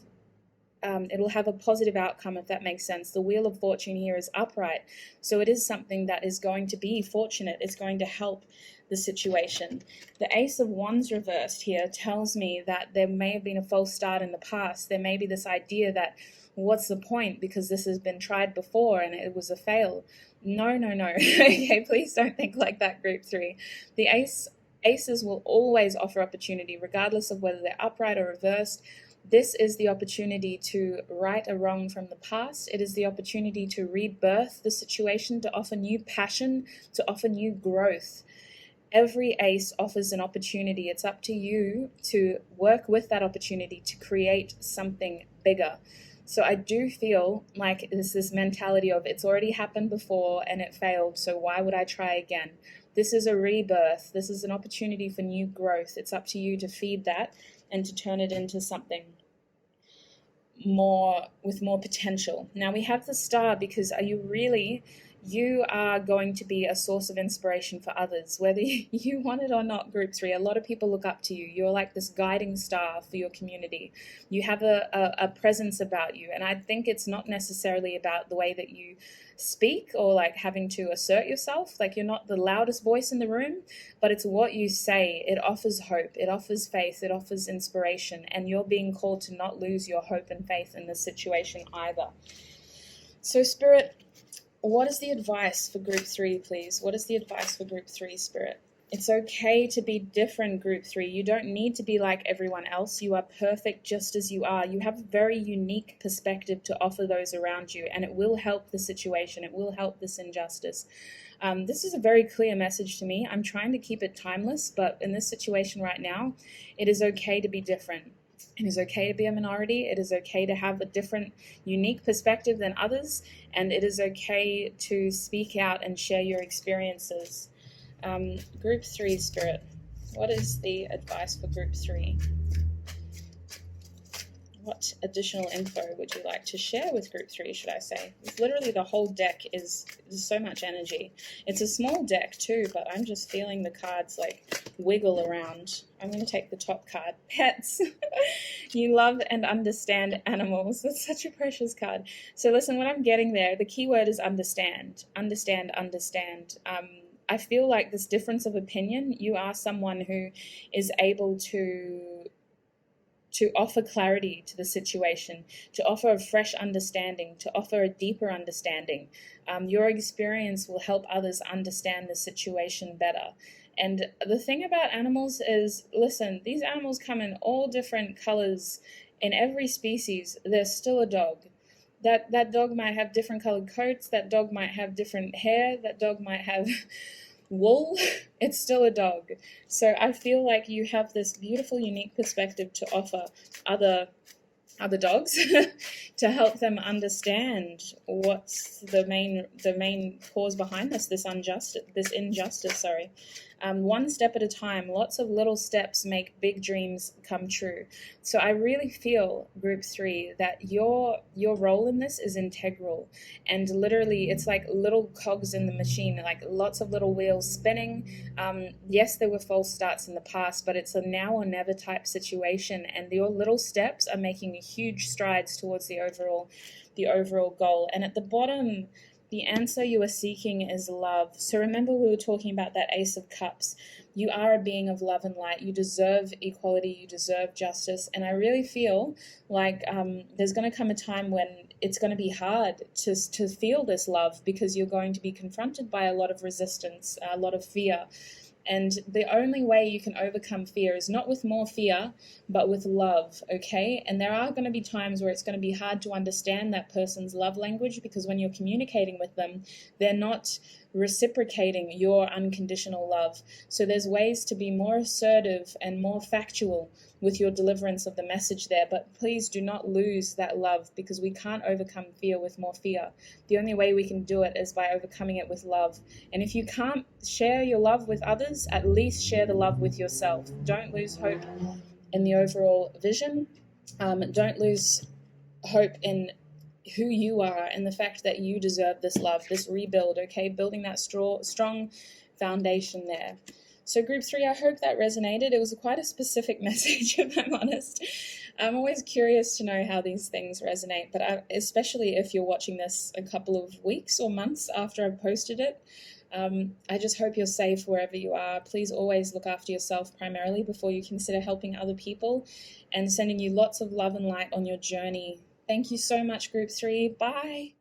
it'll have a positive outcome, if that makes sense. The Wheel of Fortune here is upright, so it is something that is going to be fortunate. It's going to help the situation. The Ace of Wands reversed here tells me that there may have been a false start in the past. There may be this idea that, what's the point, because this has been tried before and it was a fail. No. Okay, please don't think like that, group 3. The aces will always offer opportunity, regardless of whether they're upright or reversed. This is the opportunity to right a wrong from the past. It is the opportunity to rebirth the situation, to offer new passion, to offer new growth. Every ace offers an opportunity. It's up to you to work with that opportunity to create something bigger. So I do feel like there's this mentality of, it's already happened before and it failed, so why would I try again? This is a rebirth. This is an opportunity for new growth. It's up to you to feed that and to turn it into something more potential. Now we have the star because you are going to be a source of inspiration for others, whether you want it or not. Group 3, a lot of people look up to you. You're like this guiding star for your community. You have a presence about you, and I think it's not necessarily about the way that you speak or like having to assert yourself. Like, you're not the loudest voice in the room, but it's what you say. It offers hope, it offers faith, it offers inspiration, and you're being called to not lose your hope and faith in this situation either. So Spirit, what is the advice for Group 3, please? What is the advice for Group 3, Spirit? It's okay to be different, Group 3. You don't need to be like everyone else. You are perfect just as you are. You have a very unique perspective to offer those around you, and it will help the situation. It will help this injustice. This is a very clear message to me. I'm trying to keep it timeless, but in this situation right now, it is okay to be different. It is okay to be a minority. It is okay to have a different, unique perspective than others, and it is okay to speak out and share your experiences. Group 3, Spirit, what is the advice for Group 3? What additional info would you like to share with Group 3, should I say? Literally the whole deck is so much energy. It's a small deck too, but I'm just feeling the cards like wiggle around. I'm going to take the top card, Pets. You love and understand animals. That's such a precious card. So listen, what I'm getting there, the key word is understand. Understand. I feel like this difference of opinion, you are someone who is able to offer clarity to the situation, to offer a fresh understanding, to offer a deeper understanding. Your experience will help others understand the situation better. And the thing about animals is, listen, these animals come in all different colors. In every species, there's still a dog. That dog might have different colored coats, that dog might have different hair, that dog might have wool. It's still a dog. So I feel like you have this beautiful, unique perspective to offer other dogs to help them understand what's the main cause behind this injustice. One step at a time. Lots of little steps make big dreams come true. So I really feel, Group 3, that your role in this is integral, and literally it's like little cogs in the machine, like lots of little wheels spinning. Yes, there were false starts in the past, but it's a now or never type situation, and your little steps are making huge strides towards the overall goal. And at the bottom, the answer you are seeking is love. So remember, we were talking about that Ace of Cups. You are a being of love and light. You deserve equality. You deserve justice. And I really feel like there's going to come a time when it's going to be hard to feel this love, because you're going to be confronted by a lot of resistance, a lot of fear. And the only way you can overcome fear is not with more fear, but with love, okay? And there are going to be times where it's going to be hard to understand that person's love language, because when you're communicating with them, they're not reciprocating your unconditional love. So there's ways to be more assertive and more factual with your deliverance of the message there, but please do not lose that love, because we can't overcome fear with more fear. The only way we can do it is by overcoming it with love. And if you can't share your love with others, at least share the love with yourself. Don't lose hope in the overall vision. Don't lose hope in who you are and the fact that you deserve this love, this rebuild, okay? Building that strong foundation there. So Group 3, I hope that resonated. It was quite a specific message, if I'm honest. I'm always curious to know how these things resonate, but especially if you're watching this a couple of weeks or months after I've posted it. I just hope you're safe wherever you are. Please always look after yourself primarily before you consider helping other people, and sending you lots of love and light on your journey. Thank you so much, Group 3. Bye.